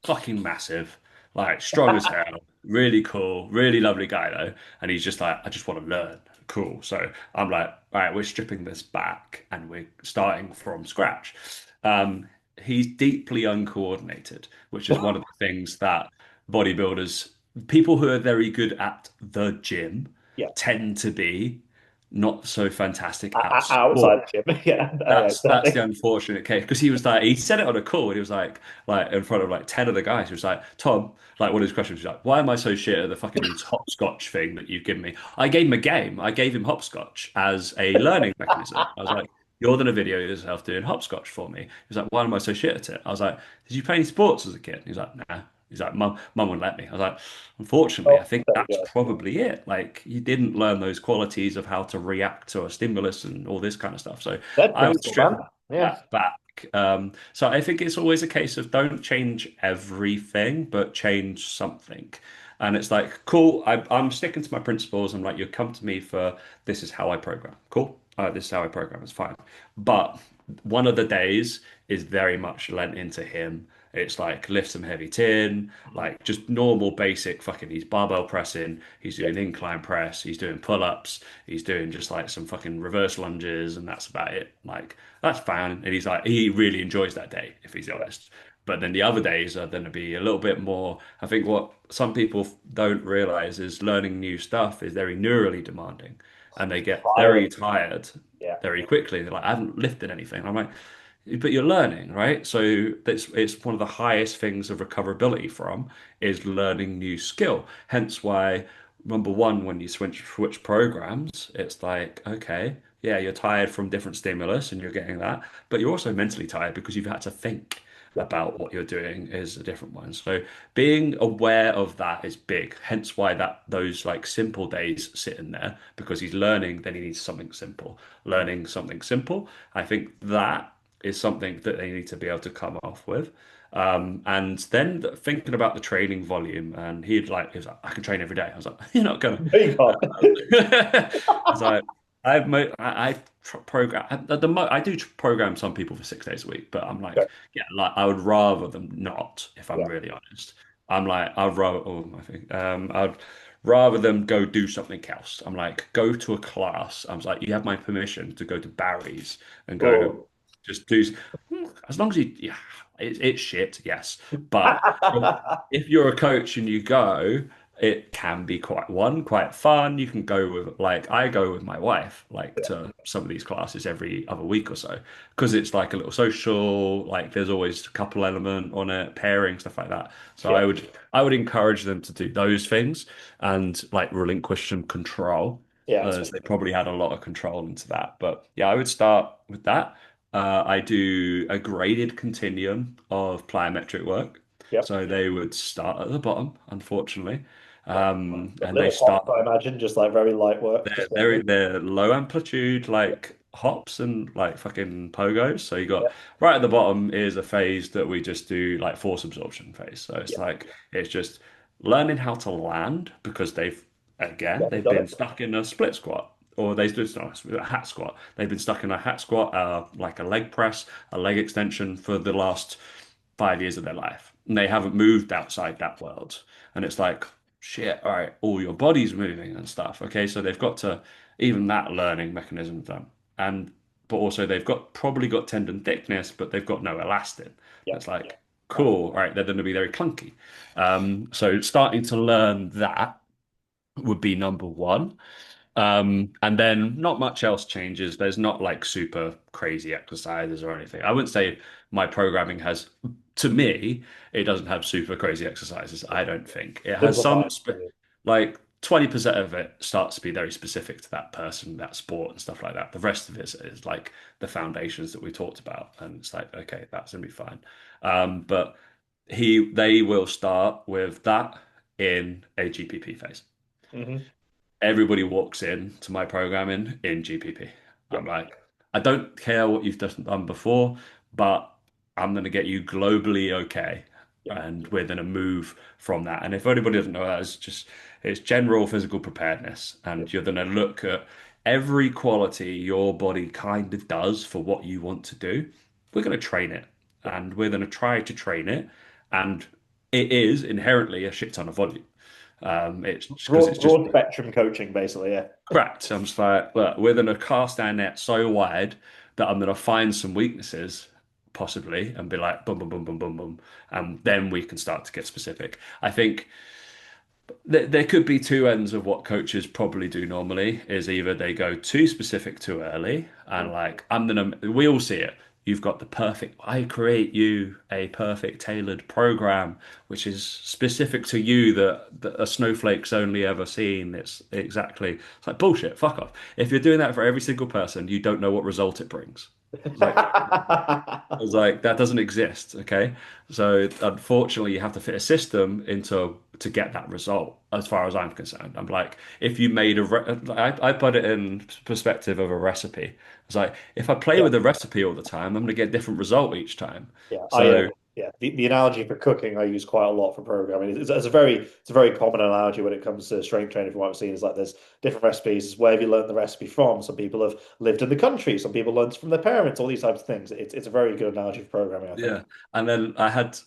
fucking massive, like strong as hell, really cool, really lovely guy though. And he's just like, I just want to learn. Cool. So I'm like, all right, we're stripping this back and we're starting from scratch. He's deeply uncoordinated, which is one of the things that bodybuilders, people who are very good at the gym, Yeah. tend to be not so fantastic at Outside sport. the gym. Yeah. Yeah. That's Exactly. the unfortunate case because he was like he said it on a call and he was like in front of like 10 of the guys. He was like, Tom, like one of his questions was like, why am I so shit at the fucking hopscotch thing that you've given me? I gave him a game. I gave him hopscotch as a learning mechanism. I was like, you're gonna video yourself doing hopscotch for me. He was like, why am I so shit at it? I was like, did you play any sports as a kid? He was like, nah. He's like, mum wouldn't let me. I was like, unfortunately, I Oh, think there you that's go. probably it. Like, you didn't learn those qualities of how to react to a stimulus and all this kind of stuff. So Dead I would principle, strip man. Yeah. that back. So I think it's always a case of don't change everything, but change something. And it's like, cool, I'm sticking to my principles. I'm like, you come to me for this is how I program. Cool. This is how I program. It's fine. But one of the days is very much lent into him. It's like lift some heavy tin, like just normal basic fucking. He's barbell pressing, he's Yeah. doing incline press, he's doing pull-ups, he's doing just like some fucking reverse lunges, and that's about it. Like that's fine. And he's like, he really enjoys that day, if he's honest. But then the other days are going to be a little bit more. I think what some people don't realize is learning new stuff is very neurally demanding, and they get Tiring. very tired Yeah. very quickly. They're like, I haven't lifted anything. I'm like, but you're learning, right? So that's it's one of the highest things of recoverability from is learning new skill. Hence why number one, when you switch programs, it's like, okay, yeah, you're tired from different stimulus and you're getting that, but you're also mentally tired because you've had to think Yeah. about what you're doing is a different one. So being aware of that is big. Hence why that those like simple days sit in there because he's learning, then he needs something simple. Learning something simple. I think that is something that they need to be able to come off with. And then thinking about the training volume, and he was like, I can train every day. I was like, you're not gonna. No, you can't. It's like program at the mo I do program some people for 6 days a week, but I'm Okay. like, yeah, like I would rather them not, if I'm Yeah. really honest. I'm like, I'd rather, oh, I think, I'd rather them go do something else. I'm like, go to a class. I was like, you have my permission to go to Barry's and go Oh. just do, as long as you, yeah, it's shit, yes. But if you're a coach and you go, it can be quite fun. You can go with like I go with my wife like Yeah. to some of these classes every other week or so because it's like a little social, like there's always a couple element on it, pairing, stuff like that. So Yeah. I would encourage them to do those things and like relinquish some control Yeah. as they probably had a lot of control into that. But yeah, I would start with that. I do a graded continuum of plyometric work. Yep. So they would start at the bottom, unfortunately. Like And they little start hops, I imagine, just like very light work, just getting in. they're low amplitude like hops and like fucking pogos. So you got Yeah, right at the bottom is a phase that we just do like force absorption phase. So it's yeah, like it's just learning how to land because never they've done been it. stuck in a split squat. Or they do a hat squat. They've been stuck in a hat squat, like a leg press, a leg extension for the last 5 years of their life. And they haven't moved outside that world. And it's like, shit, all right, all your body's moving and stuff. Okay, so they've got to even that learning mechanism done. And but also they've got probably got tendon thickness, but they've got no elastin. Yeah, It's like, cool, all right, they're going to be very clunky. So starting to learn that would be number one. And then not much else changes. There's not like super crazy exercises or anything. I wouldn't say my programming has, to me, it doesn't have super crazy exercises. I don't think it has some, simplified. like 20% of it starts to be very specific to that person, that sport and stuff like that. The rest of it is like the foundations that we talked about. And it's like, okay, that's gonna be fine. But they will start with that in a GPP phase. Mm-hmm. Everybody walks in to my programming in GPP. Yeah, I'm like, I don't care what you've done before, but I'm going to get you globally okay. yeah, And we're going to move from that. And if anybody doesn't know that, it's general physical preparedness. yeah. And you're going to look at every quality your body kind of does for what you want to do. We're going to train it Yeah. and we're going to try to train it. And it is inherently a shit ton of volume. It's because it's just Broad spectrum coaching, basically. Yeah, correct. I'm just like, look, we're going to cast our net so wide that I'm going to find some weaknesses, possibly, and be like, boom, boom, boom, boom, boom, boom. And then we can start to get specific. I think there could be two ends of what coaches probably do normally is either they go too specific too early and like, we all see it. You've got I create you a perfect tailored program, which is specific to you that a snowflake's only ever seen. It's like bullshit. Fuck off. If you're doing that for every single person, you don't know what result it brings. It's like, it's like that doesn't exist, okay? So unfortunately, you have to fit a system into to get that result. As far as I'm concerned, I'm like, if you made I put it in perspective of a recipe. It's like if I play yeah. with a recipe all the time, I'm going to get a different result each time. Yeah, So yeah. The analogy for cooking I use quite a lot for programming. It's a very common analogy when it comes to strength training. From what I've seen, is like there's different recipes. Where have you learned the recipe from? Some people have lived in the country. Some people learned from their parents. All these types of things. It's a very good analogy for programming, I think. yeah, and then I had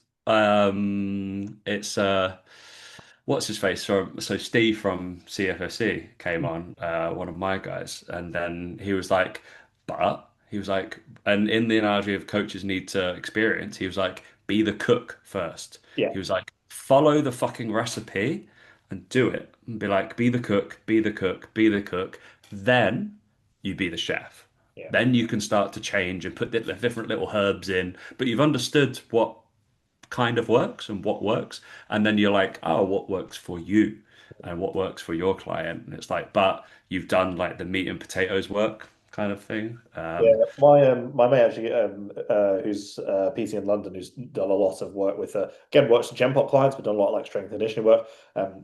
it's what's his face from Steve from CFFC came on, one of my guys, and then he was like, and in the analogy of coaches need to experience, he was like, be the cook first. Yeah, He was like, follow the fucking recipe and do it, and be like, be the cook, be the cook, be the cook. Then you be the chef. yeah, Then you can start to change and put the different little herbs in, but you've understood what kind of works and what works. And then you're like, oh, what works for you and what works for your client? And it's like, but you've done like the meat and potatoes work kind of thing. yeah. My mate actually, who's PT in London, who's done a lot of work with again works with Gen Pop clients, but done a lot of like strength and conditioning work.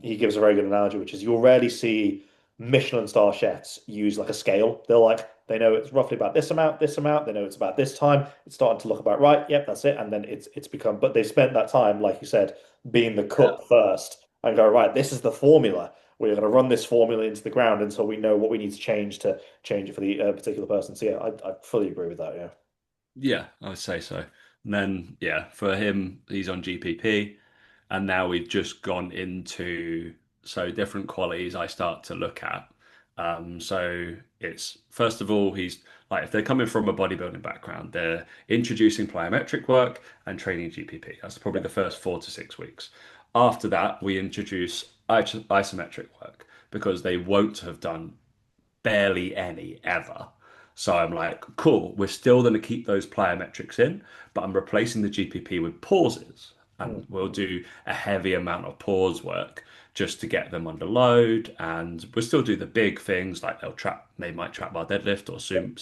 He gives a very good analogy, which is you'll rarely see Michelin star chefs use like a scale. They know it's roughly about this amount, this amount. They know it's about this time. It's starting to look about right. Yep, that's it. And then it's become. But they've spent that time, like you said, being the Yeah. cook first and go right. This is the formula. We're going to run this formula into the ground until we know what we need to change it for the particular person. So yeah, I fully agree with that. Yeah. Yeah, I would say so. And then, yeah, for him, he's on GPP. And now we've just gone into so different qualities I start to look at. So it's first of all, he's like if they're coming from a bodybuilding background, they're introducing plyometric work and training GPP. That's probably Yeah. the first 4 to 6 weeks. After that, we introduce isometric work because they won't have done barely any ever. So I'm like, cool, we're still going to keep those plyometrics in, but I'm replacing the GPP with pauses. Mm. And we'll do a heavy amount of pause work just to get them under load. And we'll still do the big things like they might trap bar deadlift or same.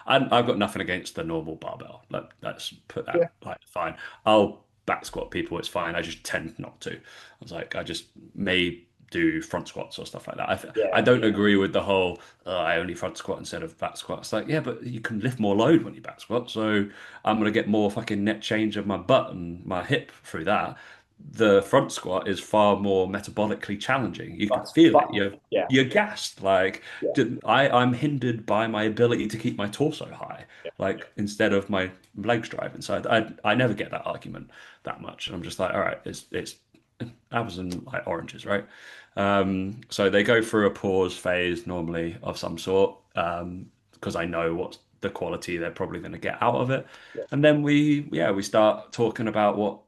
I've got nothing against the normal barbell. Let's put Yeah. that like fine. I'll back squat people, it's fine. I just tend not to. I was like, I just may do front squats or stuff like that. I Yeah, don't agree with the whole I only front squat instead of back squat. It's like, yeah, but you can lift more load when you back squat, so I'm gonna get more fucking net change of my butt and my hip through that. The front squat is far more metabolically challenging. You can feel it. but yeah, You're gassed. Like yeah, I'm hindered by my ability to keep my torso high, yeah. like instead of my legs driving. So I never get that argument that much. And I'm just like, all right, it's apples and like oranges, right? So they go through a pause phase normally of some sort, because I know what's the quality they're probably going to get out of it. Yeah. And then we start talking about what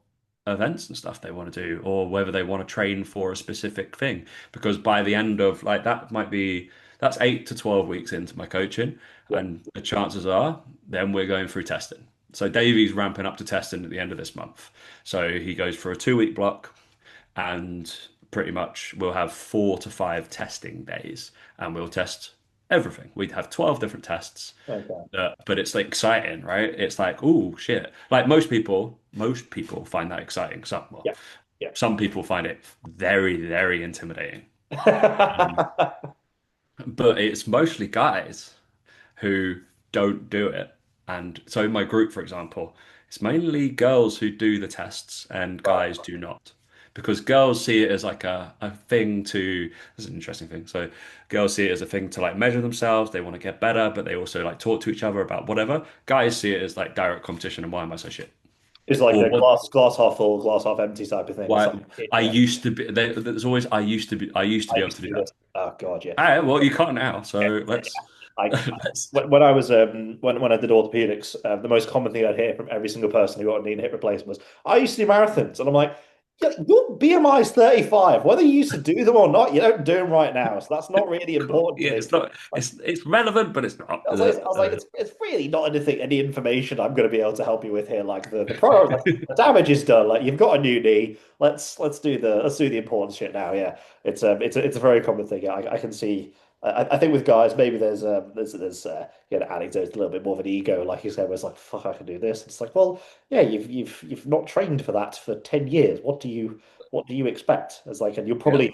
events and stuff they want to do, or whether they want to train for a specific thing. Because by the end of like that's 8 to 12 weeks into my coaching, Yeah. and the chances are then we're going through testing. So Davey's ramping up to testing at the end of this month. So he goes for a 2 week block, and pretty much we'll have 4 to 5 testing days, and we'll test everything. We'd have 12 different tests, Okay. but it's like exciting, right? It's like, oh shit. Like most people find that exciting. Yeah. Yeah. Some people find it very, very intimidating. Um, but it's mostly guys who don't do it. And so in my group, for example, it's mainly girls who do the tests and Right. guys do not. Because girls see it as like a thing to, this is an interesting thing. So girls see it as a thing to like measure themselves, they want to get better, but they also like talk to each other about whatever. Guys see it as like direct competition and why am I so shit? It's like Or the what glass half full, glass half empty type of thing. It's why like, I yeah, used to be there's always I used to I be able used to to do do that. this. Oh God, yeah. Ah, well, you can't now, Yeah, so yeah, let's yeah. let's When I was when I did orthopedics, the most common thing I'd hear from every single person who got a knee and hip replacement was, "I used to do marathons," and I'm like, yeah, "Your BMI is 35. Whether you used to do them or not, you don't do them right now, so that's not really important to yeah, me." it's not. Like, It's relevant, but it's not. I was like, it's really not anything, any information I'm going to be able to help you with here. Like the pro, like, the damage is done. Like you've got a new knee. Let's do the important shit now. Yeah, it's a very common thing. I can see. I think with guys, maybe there's anecdotes a little bit more of an ego, like you said, where it's like, fuck, I can do this. It's like, well, yeah, you've not trained for that for 10 years. What do you expect? It's like, and you're Yeah,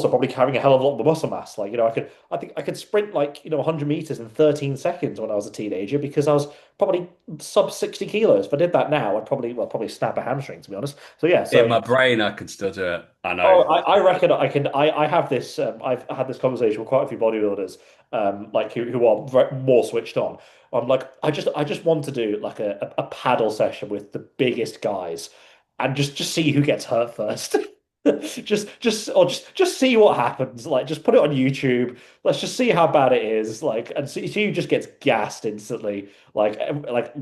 probably carrying a hell of a lot more muscle mass. Like, I think I could sprint like, 100 meters in 13 seconds when I was a teenager because I was probably sub 60 kilos. If I did that now, I'd probably snap a hamstring, to be honest. So yeah, in so my brain, I can still do it. I oh, know. I reckon I can. I have this. I've had this conversation with quite a few bodybuilders, like who are more switched on. I'm like, I just want to do like a paddle session with the biggest guys, and just see who gets hurt first. Just see what happens. Like, just put it on YouTube. Let's just see how bad it is. Like, and see who just gets gassed instantly. Like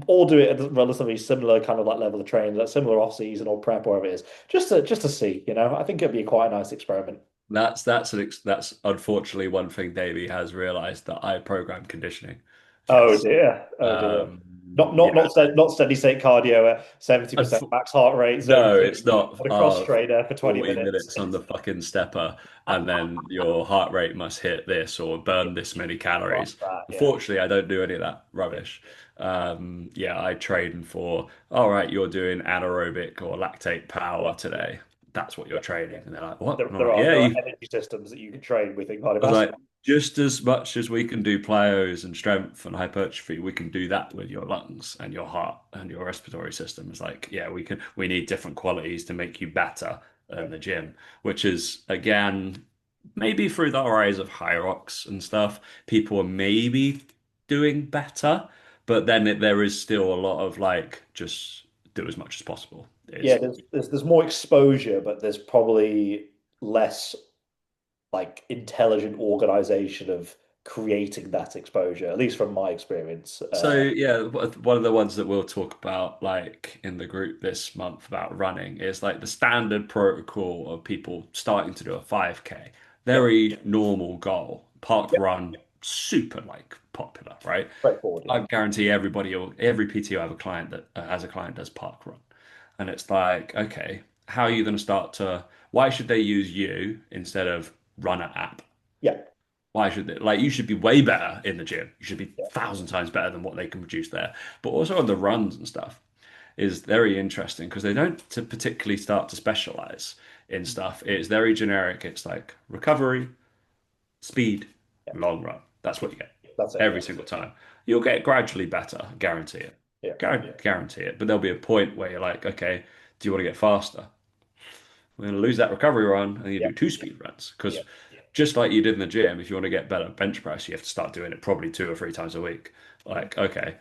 all do it at a relatively similar kind of like level of training, like similar off season or prep, whatever it is, just to see. I think it'd be quite a nice experiment. That's unfortunately one thing Davey has realized that I program conditioning. Oh Yes. dear, oh dear. Um, Not not yeah. not steady, not steady state cardio at 70% Unf- max heart rate, zone no, two, it's not. on a cross trainer for 20 40 minutes. minutes on the fucking stepper, and then your heart rate must hit this or burn this many Like calories. that, yeah. Unfortunately, I don't do any of that rubbish. Yeah, I train for, all right, you're doing anaerobic or lactate Yeah. power today. That's what you're training. And they're like, what? There, And I'm there like, are yeah, there are energy systems that you can train within I was cardiovascular. like, just as much as we can do plyos and strength and hypertrophy, we can do that with your lungs and your heart and your respiratory system. It's like, yeah, we need different qualities to make you better Yeah. in the gym, which is again, maybe through the eyes of Hyrox and stuff, people are maybe doing better, but then there is still a lot of like, just do as much as possible. Yeah, Is there's more exposure, but there's probably less like intelligent organization of creating that exposure, at least from my experience. So yeah, one of the ones that we'll talk about like in the group this month about running is like the standard protocol of people starting to do a 5K. Yeah, Very normal goal. Park yeah, run, super like popular, right? straightforward. Yeah, I guarantee everybody or every PT I have a client that has a client does park run. And it's like, okay, how are you going to start to, why should they use you instead of Runner app? yeah, Why should they? Like, you should be way better in the gym. You should be yeah. 1,000 times better than what they can produce there. But also on the runs and stuff is very interesting because they don't to particularly start to specialize. in stuff. It's very generic. It's like recovery, speed, Yeah, long run. That's what you get that's it. every Yeah, single time. You'll get gradually better, guarantee it. yeah, Guarantee it. But there'll be a point where you're like, okay, do you want to get faster? We're going to lose that recovery run and you yeah, do two speed runs. yeah, Because just like you did in the gym, if you want to get better bench press, you have to start doing it probably 2 or 3 times a week. Like, okay,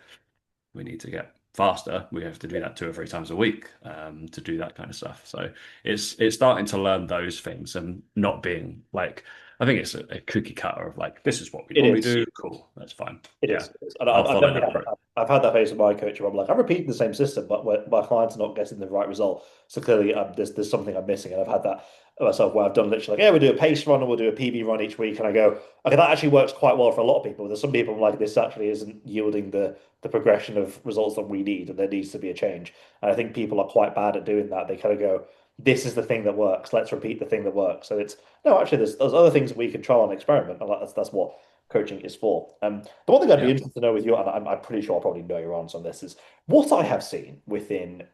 we need to get faster. We have to do yeah. that 2 or 3 times a week to do that kind of stuff. So it's starting to learn those things and not being like I think it's a cookie cutter of like this is what we It normally is. do. Cool, that's fine. It Yeah, is. It is. And I'll I've follow definitely that had approach. that. I've had that phase with my coach where I'm like, I'm repeating the same system, but my clients are not getting the right result. So clearly, there's something I'm missing, and I've had that myself where I've done literally like, yeah, we do a pace run and we'll do a PB run each week, and I go, okay, that actually works quite well for a lot of people. There's some people I'm like this actually isn't yielding the progression of results that we need, and there needs to be a change. And I think people are quite bad at doing that. They kind of go, this is the thing that works. Let's repeat the thing that works. So it's no, actually, there's other things that we can try and experiment, and that's what coaching is for. The one thing I'd be Yeah. interested to know with you, and I'm pretty sure I probably know your answer on this, is what I have seen within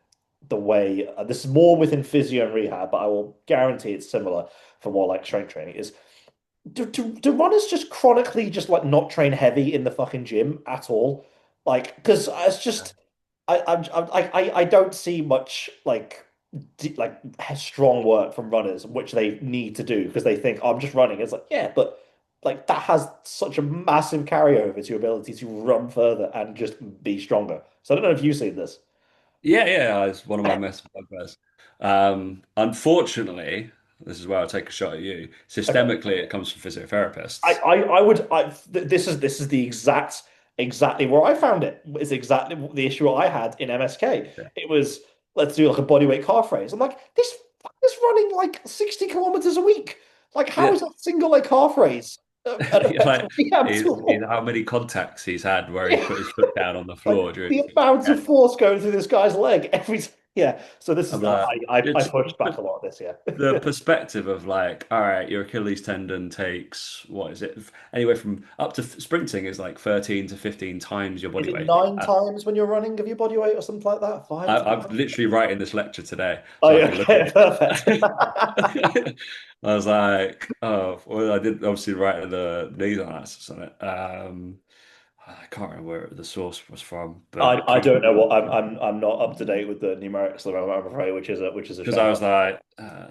the way this is more within physio and rehab, but I will guarantee it's similar for more like strength training. Is do runners just chronically just like not train heavy in the fucking gym at all? Like, because it's just I don't see much like strong work from runners, which they need to do because they think, oh, I'm just running. It's like, yeah, but like that has such a massive carryover to your ability to run further and just be stronger. So I don't know if you've seen this. Yeah, yeah, it's one of my massive bugbears. Unfortunately, this is where I'll take a shot at you. Okay. Systemically, it comes from I, physiotherapists. I, I would this is the exactly where I found it. Is exactly the issue I had in MSK. Yeah. It was let's do like a bodyweight calf raise. I'm like this running like 60 kilometers a week. Like how Yeah. is that single leg calf raise an effective Like rehab he's tool? how many contacts he's had where he's Yeah, put his foot down on the like floor during the amount yeah. of force going through this guy's leg every yeah. So this is I'm the like I it's pushed back but a lot of this. the Yeah. perspective of like, all right, your Achilles tendon takes what is it? Anywhere from up to sprinting is like 13 to 15 times your Is body it weight. 9 times when you're running of your body weight or something like that? Five I'm times? literally writing this lecture today, Oh, so I yeah, can look at okay, perfect. it. I was like, oh, well, I did obviously write the knees analysis on it. I can't remember where the source was from, but it I comes don't know what I'm not up to date with the numerics, I'm afraid, which is a because I shame. was like,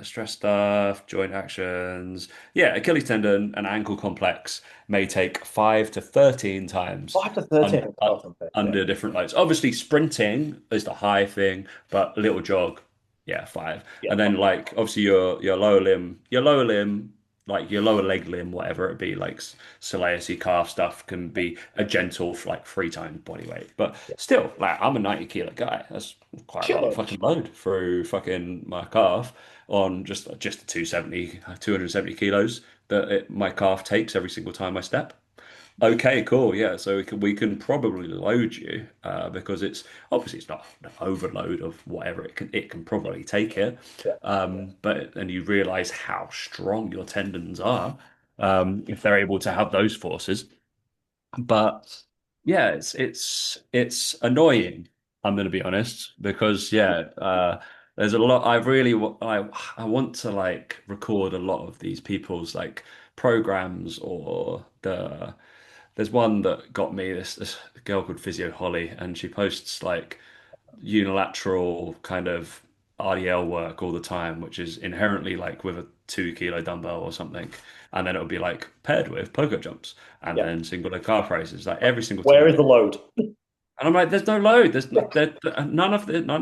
stress stuff, joint actions. Yeah, Achilles tendon and ankle complex may take 5 to 13 times 5 to 13. Yeah, under different loads. Obviously, sprinting is the high thing, but little jog, yeah, 5. yeah, And then like obviously your lower limb, like your lower leg limb, whatever it be, like soleus calf stuff can be a gentle like 3 times body weight. But yeah. still, like I'm a 90 kilo guy. That's quite a lot of Challenge. fucking load through fucking my calf on just 270 kilos that my calf takes every single time I step. Okay, cool. Yeah, so we can probably load you because it's obviously it's not an overload of whatever it can probably take it. Yeah, But and you realize how strong your tendons are if they're able to have those forces. But yeah, it's annoying. I'm going to be honest because yeah, there's a lot. I want to like record a lot of these people's like programs or there's one that got me this girl called Physio Holly and she posts like unilateral kind of RDL work all the time, which is inherently like with a 2 kilo dumbbell or something. And then it would be like paired with pogo jumps and yeah. then single leg calf raises like every single Where time. is the load? And I'm like, there's no load. Yeah, None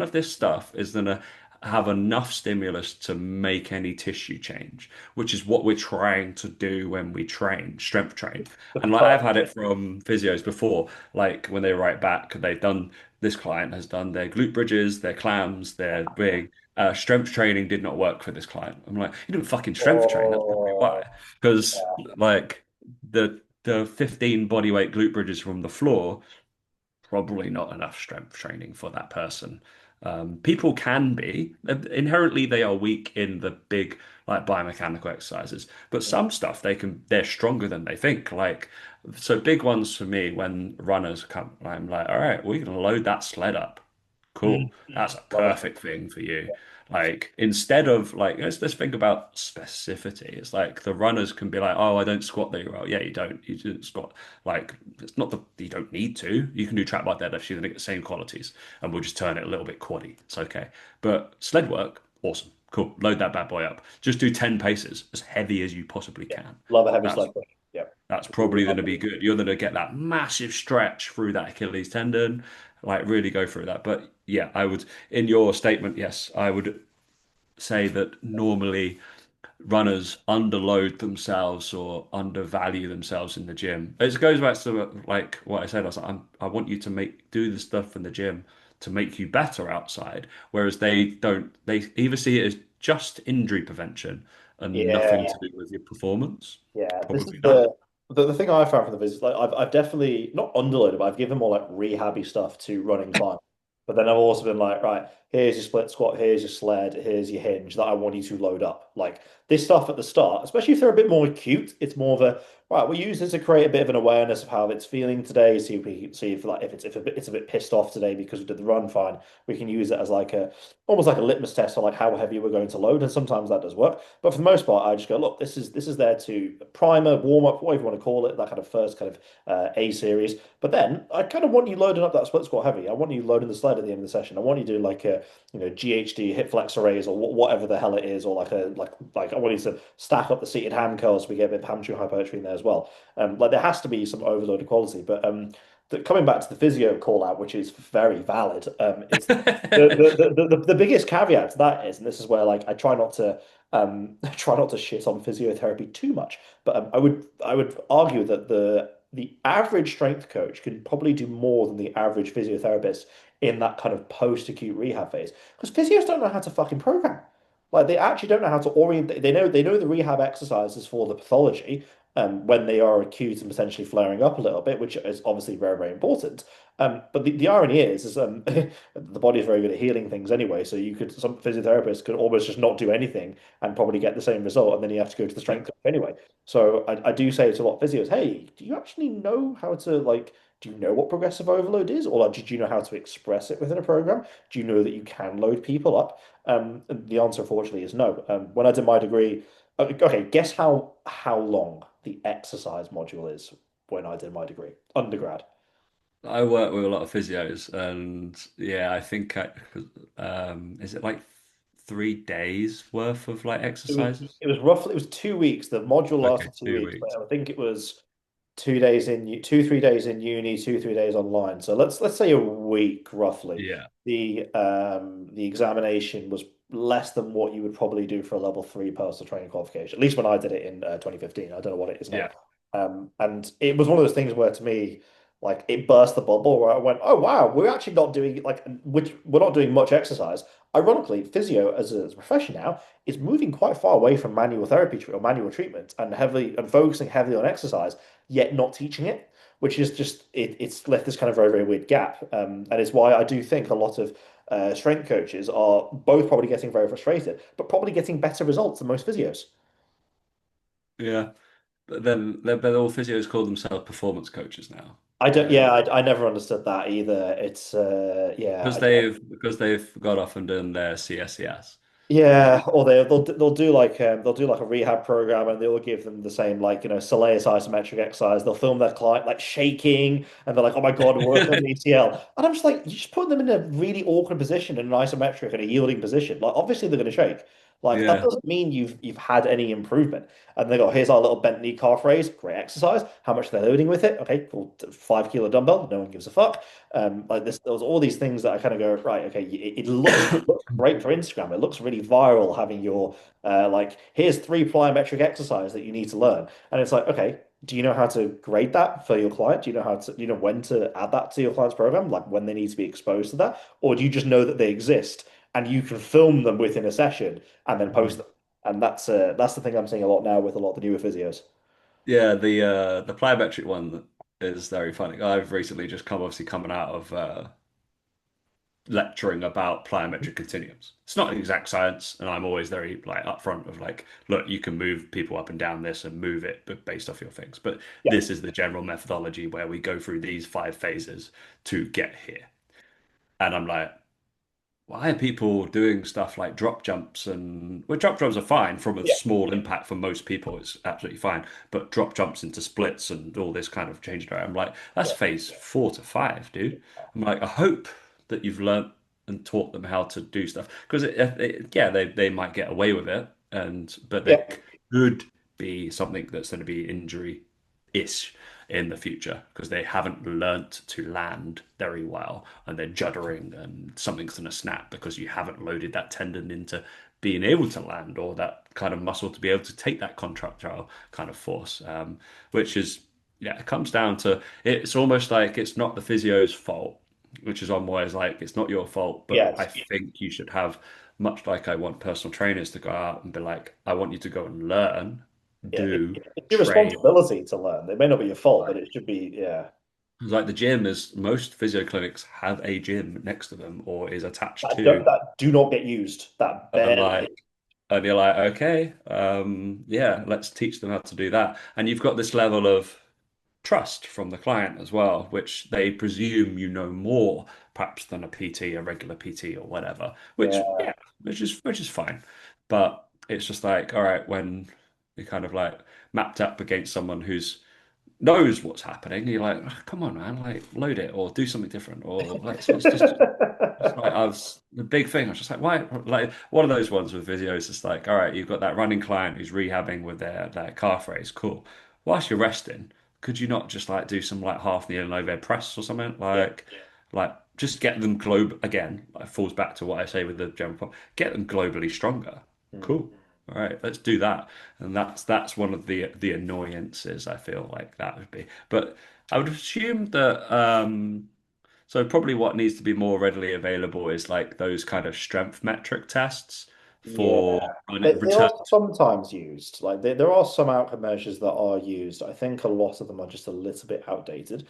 of this stuff is gonna have enough stimulus to make any tissue change, which is what we're trying to do when we train, strength train. And like I've had it from physios before, like when they write back, they've done this client has done their glute bridges, their clams, their big strength training did not work for this client. I'm like, you didn't fucking strength train. That's probably why. oh, Because like the 15 body weight glute bridges from the floor probably not enough strength training for that person. People can be inherently they are weak in the big like biomechanical exercises, but some stuff they're stronger than they think. Like so big ones for me when runners come, I'm like, all right, we're gonna load that sled up. Cool. That's a Love perfect thing for you. Like instead of like let's think about specificity. It's like the runners can be like, oh, I don't squat very well. Yeah, you don't. You don't squat. Like it's not that you don't need to. You can do trap bar deadlifts. You're gonna get the same qualities, and we'll just turn it a little bit quaddy. It's okay. But sled work, awesome. Cool. Load that bad boy up. Just do 10 paces as heavy as you possibly Yeah, can. love a heavy That's sled push. Yeah, that's probably going to be good. You're going to get that massive stretch through that Achilles tendon, like really go through that. But yeah, I would, in your statement, yes, I would say that normally runners underload themselves or undervalue themselves in the gym. It goes back to like what I said. I was like, I want you to do the stuff in the gym to make you better outside, whereas they don't. They either see it as just injury prevention and nothing yeah. to do with your performance. Yeah, this is Probably not. the thing I found from the visit. Like, I've definitely not underloaded, but I've given more like rehabby stuff to run and climb. But then I've also been like, right, here's your split squat, here's your sled, here's your hinge that I want you to load up. Like this stuff at the start, especially if they're a bit more acute, it's more of a right. We use this to create a bit of an awareness of how it's feeling today. See if like if it's a bit pissed off today because we did the run fine. We can use it as like a almost like a litmus test for like how heavy we're going to load, and sometimes that does work. But for the most part, I just go, look, this is there to primer, warm up, whatever you want to call it, that kind of first kind of A series. But then I kind of want you loading up that split squat heavy. I want you loading the sled at the end of the session. I want you doing like a GHD hip flex arrays or whatever the hell it is, or like a like I want you to stack up the seated hand curls so we get a bit of hamstring hypertrophy in there as well. Like there has to be some overload of quality, but coming back to the physio call out, which is very valid, it's the biggest caveat to that is, and this is where like I try not to try not to shit on physiotherapy too much, but I would argue that the average strength coach can probably do more than the average physiotherapist in that kind of post-acute rehab phase because physios don't know how to fucking program. Like they actually don't know how to orient. They know the rehab exercises for the pathology, when they are acute and potentially flaring up a little bit, which is obviously very, very important. But the irony is the body is very good at healing things anyway. So some physiotherapists could almost just not do anything and probably get the same result, and then you have to go to the strength coach anyway. So I do say to a lot of physios, hey, do you actually know how to like? Do you know what progressive overload is, or like, do you know how to express it within a program? Do you know that you can load people up? And the answer, unfortunately, is no. When I did my degree, okay, guess how long the exercise module is when I did my degree, undergrad. I work with a lot of physios, and yeah, I think is it like 3 days worth of like It was exercises? it was roughly it was 2 weeks. The module Okay, lasted two two weeks, but weeks. I think it was 2 days in 2 3 days in uni, 2 3 days online. So let's say a week roughly. Yeah, The examination was less than what you would probably do for a level three personal training qualification. At least when I did it in 2015. I don't know what it is yeah, now. And it was one of those things where to me, like it burst the bubble where I went, oh wow, we're actually not doing like which we're not doing much exercise. Ironically, physio as a profession now is moving quite far away from manual therapy or manual treatment and focusing heavily on exercise, yet not teaching it, which is just it's left this kind of very, very weird gap. And it's why I do think a lot of strength coaches are both probably getting very frustrated, but probably getting better results than most physios. yeah. But then but all physios call themselves performance coaches now. I don't, And yeah, I never understood that either. It's yeah, because they've got off and done their CSCS. yeah, or they'll do like a rehab program and they'll give them the same like Soleus isometric exercise. They'll film their client like shaking and they're like, "Oh my God, we're working on the ACL." And I'm just like, you just put them in a really awkward position in an isometric and a yielding position. Like obviously they're going to shake. Like that Yeah. doesn't mean you've had any improvement. And they go, "Here's our little bent knee calf raise, great exercise. How much they're loading with it? Okay, cool, 5 kilo dumbbell. No one gives a fuck." Like this, there was all these things that I kind of go, right, okay, it looks great for Instagram. It looks really viral having your like, here's three plyometric exercise that you need to learn. And it's like, okay, do you know how to grade that for your client? Do you know when to add that to your client's program? Like when they need to be exposed to that? Or do you just know that they exist and you can film them within a session and then post them? And that's the thing I'm seeing a lot now with a lot of the newer physios. Yeah, the plyometric one is very funny. I've recently just obviously coming out of lecturing about plyometric continuums. It's not an exact science, and I'm always very like upfront of like, look, you can move people up and down this and move it, but based off your things. But Yeah. this is the general methodology where we go through these 5 phases to get here. And I'm like, why are people doing stuff like drop jumps and well, drop jumps are fine from a Yeah, small impact for most people, it's absolutely fine. But drop jumps into splits and all this kind of change around, I'm like, that's yeah, phase 4 to 5, dude. I'm like, I hope that you've learnt and taught them how to do stuff because yeah, they might get away with it, and but yeah, there could be something that's going to be injury-ish in the future because they haven't learnt to land very well and they're juddering and something's going to snap because you haven't loaded that tendon into being able to land or that kind of muscle to be able to take that contractile kind of force, which is, yeah, it comes down to it's almost like it's not the physio's fault, which is always like it's not your fault, but I yes, think you should have, much like I want personal trainers to go out and be like, I want you to go and learn, yeah. do, It's your train. responsibility to learn. It may not be your fault, but it should be. Yeah, Like the gym is most physio clinics have a gym next to them or is attached to, that do not get used. That and barely. like, and you're like, okay, yeah, let's teach them how to do that. And you've got this level of trust from the client as well, which they presume you know more perhaps than a PT, a regular PT or whatever, which Yeah, yeah, which is fine. But it's just like, all right, when you're kind of like mapped up against someone who's knows what's happening, you're like, "Oh, come on, man, like load it or do something different or let's just it's like I was the big thing. I was just like, why? Like one of those ones with videos. It's like, all right, you've got that running client who's rehabbing with their calf raise. Cool. Whilst you're resting, could you not just like do some like half knee and low bed press or something? yeah. Like just get them globe again. Like falls back to what I say with the general pop. Get them globally stronger. Mm. Cool. All right, let's do that. And that's one of the annoyances I feel like that would be. But I would assume that so probably what needs to be more readily available is like those kind of strength metric tests Yeah, for they return. are sometimes used. Like there are some outcome measures that are used. I think a lot of them are just a little bit outdated.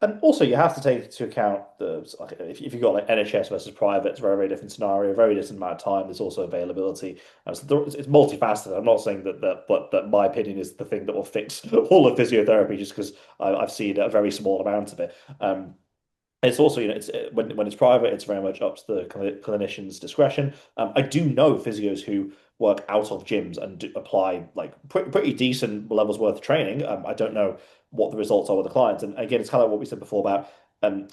And also, you have to take into account like, if you've got like NHS versus private, it's a very, very different scenario, very different amount of time. There's also availability. So it's multifaceted. I'm not saying but my opinion is the thing that will fix all of physiotherapy just because I've seen a very small amount of it. It's also, it's when it's private, it's very much up to the clinician's discretion. I do know physios who work out of gyms and do apply like pretty decent levels worth of training. I don't know what the results are with the clients, and again, it's kind of like what we said before about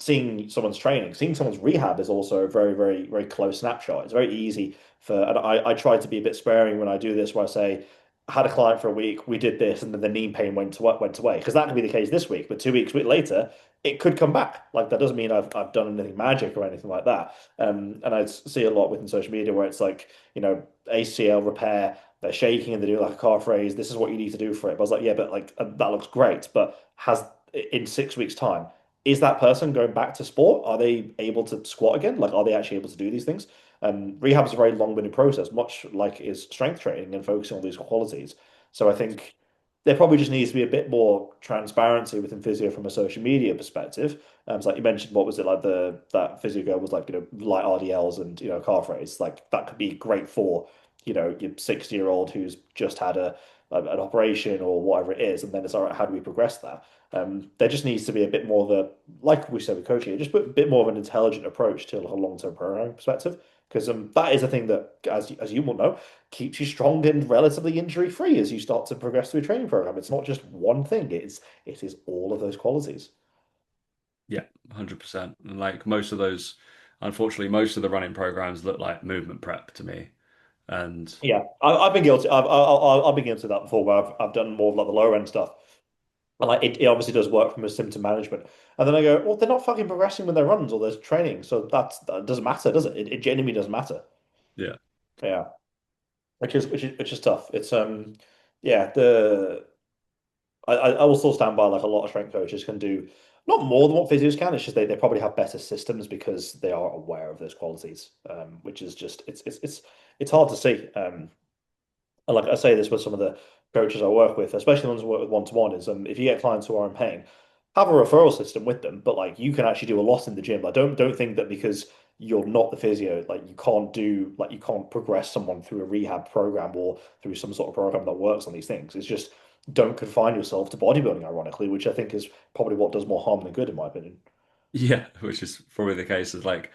seeing someone's training, seeing someone's rehab is also a very, very, very close snapshot. It's very easy and I try to be a bit sparing when I do this, where I say. I had a client for a week, we did this, and then the knee pain went away. Because that could be the case this week, but 2 weeks later, it could come back. Like that doesn't mean I've done anything magic or anything like that. And I see a lot within social media where it's like, ACL repair, they're shaking and they do like a calf raise. This is what you need to do for it. But I was like, yeah, but like that looks great. But has in 6 weeks' time, is that person going back to sport? Are they able to squat again? Like, are they actually able to do these things? Rehab is a very long-winded process, much like is strength training and focusing on these qualities. So I think there probably just needs to be a bit more transparency within physio from a social media perspective. So like you mentioned, what was it like that physio girl was like, light RDLs and calf raise. Like that could be great for, your 60-year-old who's just had an operation or whatever it is, and then it's all right, how do we progress that? There just needs to be a bit more of like we said with coaching, just a bit more of an intelligent approach to like a long-term programming perspective. Because that is a thing that, as you will know, keeps you strong and relatively injury free as you start to progress through a training program. It's not just one thing; it is all of those qualities. Yeah, 100%. And like most of those, unfortunately, most of the running programs look like movement prep to me. And Yeah, I've been guilty. I've been guilty of that before, where I've done more of like the lower end stuff. And like it obviously does work from a symptom management. And then I go, well, they're not fucking progressing with their runs or their training, so that doesn't matter, does it? It genuinely doesn't matter. yeah, Yeah, which is tough. It's yeah, I will still stand by like a lot of strength coaches can do not more than what physios can. It's just they probably have better systems because they are aware of those qualities. Which is just it's hard to see. And like I say this with some of the coaches I work with, especially the ones who work with one-to-one, is if you get clients who are in pain, have a referral system with them, but like you can actually do a lot in the gym. Like don't think that because you're not the physio, like you can't progress someone through a rehab program or through some sort of program that works on these things. It's just don't confine yourself to bodybuilding, ironically, which I think is probably what does more harm than good, in my opinion. yeah, which is probably the case. Is like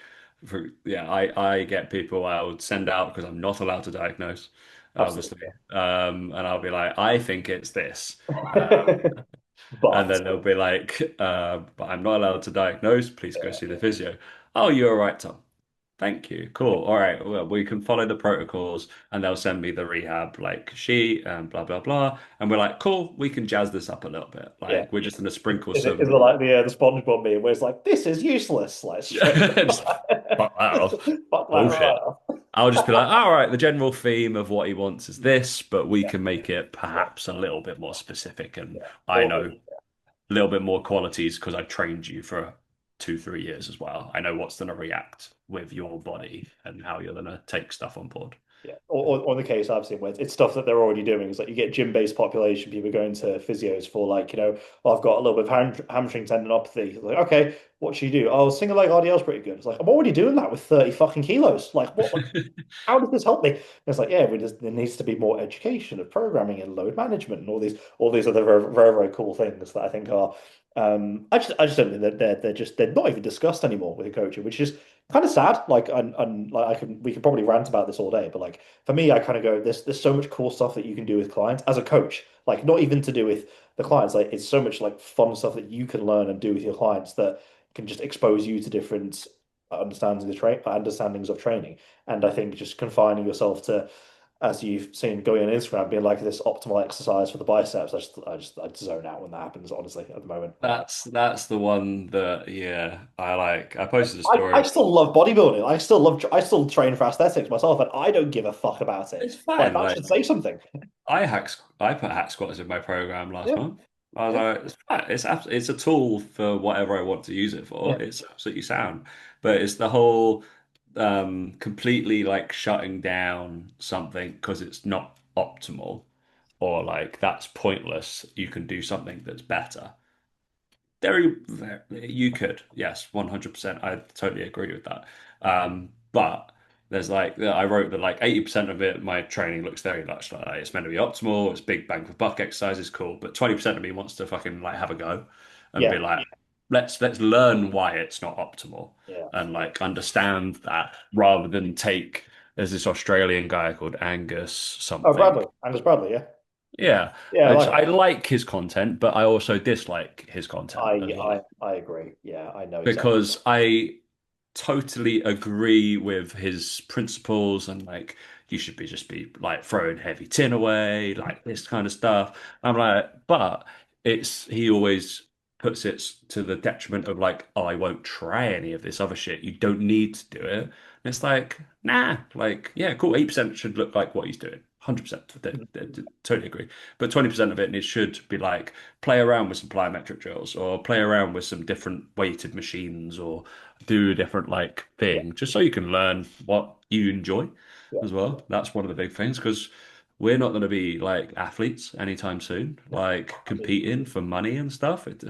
Yeah, I get people I would send out because I'm not allowed to diagnose, obviously. Absolutely. And I'll be like, I think it's this. Um, and But then they'll be like, but I'm not allowed to diagnose. Please go see the physio. Oh, you're all right, Tom. Thank you. Cool. All right. Well, we can follow the protocols and they'll send me the rehab like sheet and blah blah blah. And we're like, cool, we can jazz this up a little bit. yeah. Like we're just gonna sprinkle Is it some like the SpongeBob meme where it's like, this is useless, like straight just fuck that just off. fuck that right Bullshit. off. I'll just be like, all right, the general theme of what he wants is this, but we can make it perhaps a little bit more specific. And Yeah. I know a little bit more qualities because I trained you for 2, 3 years as well. I know what's going to react with your body and how you're going to take stuff on board. Yeah, or the case I've seen where it's stuff that they're already doing. It's like you get gym-based population, people going to physios for like, oh, I've got a little bit of hamstring tendinopathy. It's like, okay, what should you do? Oh, single leg RDL is pretty good. It's like, I'm already doing that with 30 fucking kilos. Like, what? Like, how does this help me? And it's like, yeah, there needs to be more education of programming and load management and all these other very, very, very cool things that I think are. I just don't think that they're not even discussed anymore with coaching, which is kind of sad. Like, and like we could probably rant about this all day, but like for me, I kind of go, there's so much cool stuff that you can do with clients as a coach. Like, not even to do with the clients. Like, it's so much like fun stuff that you can learn and do with your clients that can just expose you to different understandings of training. And I think just confining yourself to, as you've seen going on Instagram, being like this optimal exercise for the biceps. I zone out when that happens, honestly, at the moment. That's the one that yeah I like. I posted a I story. still love bodybuilding. I still train for aesthetics myself, and I don't give a fuck about it. It's Like, fine. that Like should say something. I put hack squats in my program last Yeah, month. I was yeah, like, it's fine. It's a tool for whatever I want to use it yeah, for. It's absolutely sound, but it's the whole completely like shutting down something because it's not optimal or like that's pointless. You can do something that's better. Very, you could, yes, 100%. I totally agree with that. But there's like, I wrote that like 80% of it, my training looks very much like it's meant to be optimal. It's big bang for buck exercises, cool. But 20% of me wants to fucking like have a go and yeah, be like, let's learn why it's not optimal yeah. and like understand that rather than take, there's this Australian guy called Angus Oh, something. Bradley, Angus Bradley, yeah, Yeah, yeah, I like I that. like his content, but I also dislike his content I as I well I agree. Yeah, I know exactly. because I totally agree with his principles and like you should be just be like throwing heavy tin away, like this kind of stuff. I'm like, but it's he always puts it to the detriment of like, oh, I won't try any of this other shit. You don't need to do it. And it's like, nah, like, yeah, cool. 8% should look like what he's doing. 100%. Totally agree. But 20% of it should be like play around with some plyometric drills or play around with some different weighted machines or do a different like Yeah, thing just so you can learn what you enjoy yeah, as well. That's one of the big things because we're not going to be like athletes anytime soon, no, like I mean, competing for money and stuff. It's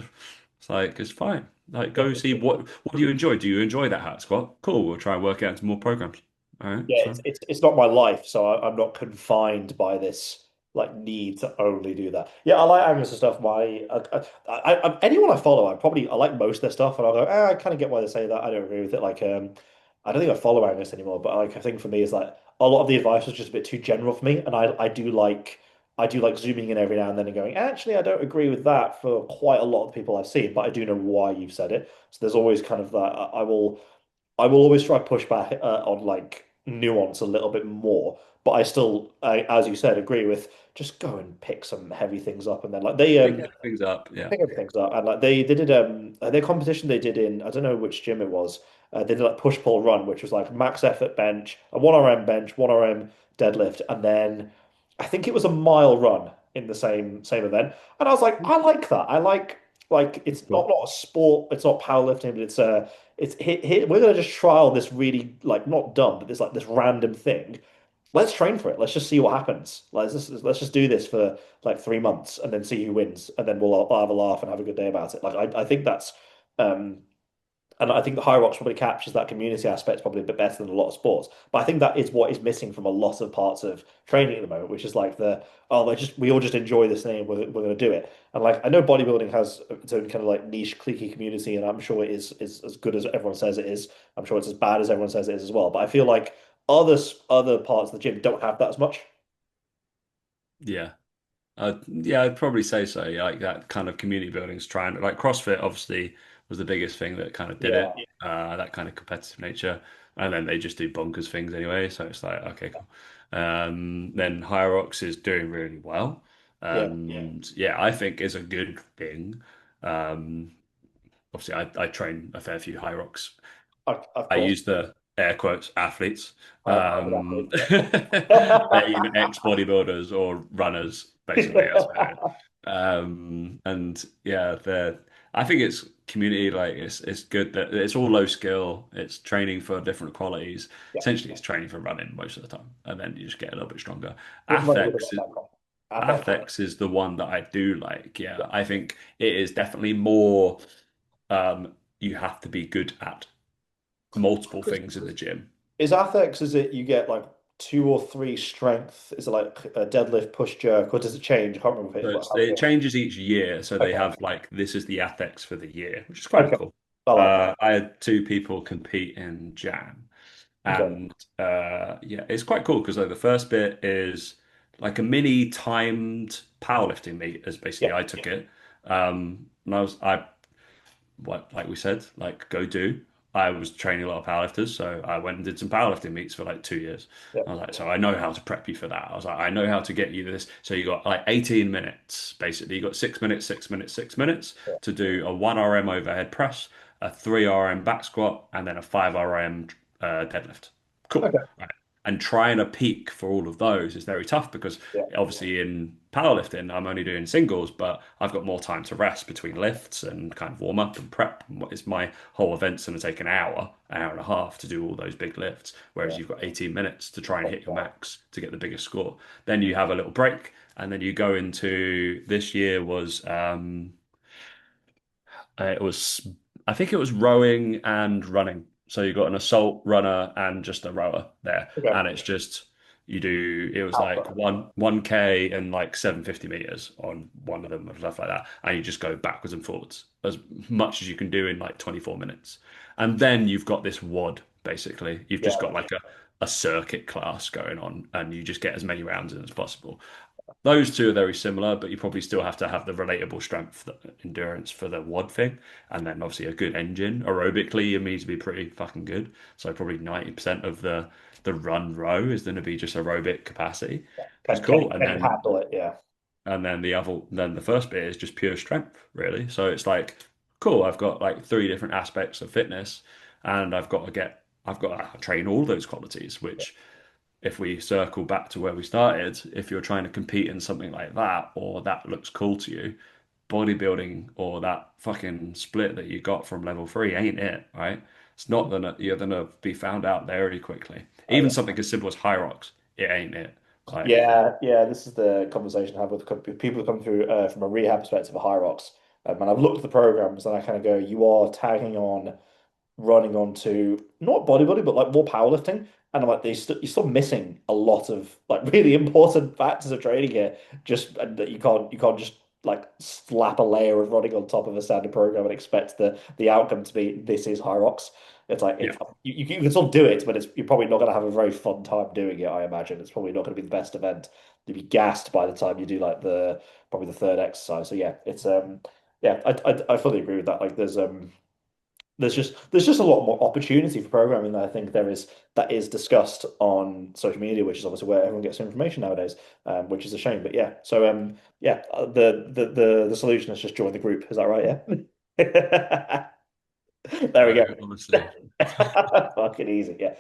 like it's fine. Like yeah, go see what do you enjoy? Do you enjoy that hat squat? Cool. We'll try and work it out into more programs. All right. yeah. So It's not my life, so I'm not confined by this like need to only do that. Yeah, I like Angus' stuff. Anyone I follow, I like most of their stuff, and I'll go, I kind of get why they say that. I don't agree with it. Like, I don't think I follow Angus anymore, but like I think for me, it's like a lot of the advice was just a bit too general for me, and I do like zooming in every now and then and going, actually, I don't agree with that for quite a lot of people I've seen, but I do know why you've said it. So there's always kind of that. I will always try to push back on like nuance a little bit more, but as you said, agree with just go and pick some heavy things up, and then like they pick things up. Yeah. pick everything's up, and like they did their competition they did in I don't know which gym it was. They did like push pull run, which was like max effort bench, a 1 RM bench, 1 RM deadlift, and then I think it was a mile run in the same event. And I was like, I like that. I like it's not Cool. not a sport, it's not powerlifting, but it's hit, we're gonna just trial this really like not dumb, but this like this random thing. Let's train for it. Let's just see what happens. Let's just do this for like 3 months and then see who wins, and then we'll have a laugh and have a good day about it. Like I think that's um And I think the High Rocks probably captures that community aspect probably a bit better than a lot of sports. But I think that is what is missing from a lot of parts of training at the moment, which is like we all just enjoy this thing, we're going to do it. And like I know bodybuilding has its own kind of like niche cliquey community, and I'm sure it is as good as everyone says it is. I'm sure it's as bad as everyone says it is as well. But I feel like other parts of the gym don't have that as much. Yeah. Yeah, I'd probably say so. Yeah, like that kind of community building's trying, like CrossFit obviously was the biggest thing that kind of did Yeah, it, that kind of competitive nature. And then they just do bonkers things anyway. So it's like, okay, cool. Then Hyrox is doing really well. yeah, And yeah, I think is a good thing. Um, Obviously, I train a fair few Hyrox. of I course. use the air quotes athletes. I'm an Being ex-bodybuilders or runners, basically. That's about it. And yeah, I think it's community, like it's good that it's all low skill. It's training for different qualities. Yeah. Essentially, it's training for running most of the time, and then you just get a little bit stronger. What do you think Athex, about that? Athex is the one that I do like. Yeah, Yeah. I think it is definitely more. You have to be good at multiple things in the gym. Is Athex, is it you get like two or three strength? Is it like a deadlift, push, jerk, or does it change? I can't remember if So how it it goes. changes each year. So they Okay. have like this is the Athex for the year, which is quite Okay. cool. I like that. I had two people compete in Jan, Okay. and yeah, it's quite cool because like the first bit is like a mini timed powerlifting meet, as Yeah. basically I took it. And I what like we said, like go do. I was training a lot of powerlifters, so I went and did some powerlifting meets for like 2 years. Yeah. I was like, so I know how to prep you for that. I was like, I know how to get you this. So you got like 18 minutes, basically. You got 6 minutes, 6 minutes, 6 minutes Yeah. to do a 1 RM overhead press, a 3 RM back squat, and then a 5 RM deadlift. Cool. Okay. Right. And trying to peak for all of those is very tough because Yeah. obviously in powerlifting, I'm only doing singles, but I've got more time to rest between lifts and kind of warm up and prep. And what is my whole event's going to take an hour and a half to do all those big lifts, whereas Yeah. you've got 18 minutes to try and That's hit your right. max to get the biggest score. Then you have a little break, and then you go into this year was it was, I think it was rowing and running. So you got an assault runner and just a rower there, Okay. and it's just you do. It was like Alpha. one k and like 750 meters on one of them and stuff like that, and you just go backwards and forwards as much as you can do in like 24 minutes, and then you've got this WOD basically. You've Yeah. just got like a circuit class going on, and you just get as many rounds in as possible. Those two are very similar, but you probably still have to have the relatable strength, the endurance for the WOD thing, and then obviously a good engine. Aerobically, you need to be pretty fucking good. So probably 90% of the run row is going to be just aerobic capacity, which is cool. Can you handle it? Yeah. And then the first bit is just pure strength, really. So it's like, cool, I've got like three different aspects of fitness, and I've got to train all those qualities, which if we circle back to where we started, if you're trying to compete in something like that or that looks cool to you, bodybuilding or that fucking split that you got from level three ain't it, right? It's not gonna you're gonna be found out very quickly. Oh, Even yeah. something as simple as high rocks, it ain't it. Like, Yeah, yeah. This is the conversation I have with people who come through from a rehab perspective of High Rocks. And I've looked at the programs and I kind of go, you are tagging on running onto not bodybuilding, but like more powerlifting. And I'm like, you're still missing a lot of like really important factors of training here. Just and that you can't just like slap a layer of running on top of a standard program and expect the outcome to be this is High Rocks. It's like yeah, you can still do it, but you're probably not going to have a very fun time doing it. I imagine it's probably not going to be the best event. You'll be gassed by the time you do like the probably the third exercise. So yeah, it's yeah, I fully agree with that. Like there's just a lot more opportunity for programming that I think that is discussed on social media, which is obviously where everyone gets their information nowadays, which is a shame. But yeah, so yeah, the solution is just join the group. Is that right? Yeah. There we no, go. honestly. Fucking easy. Yeah.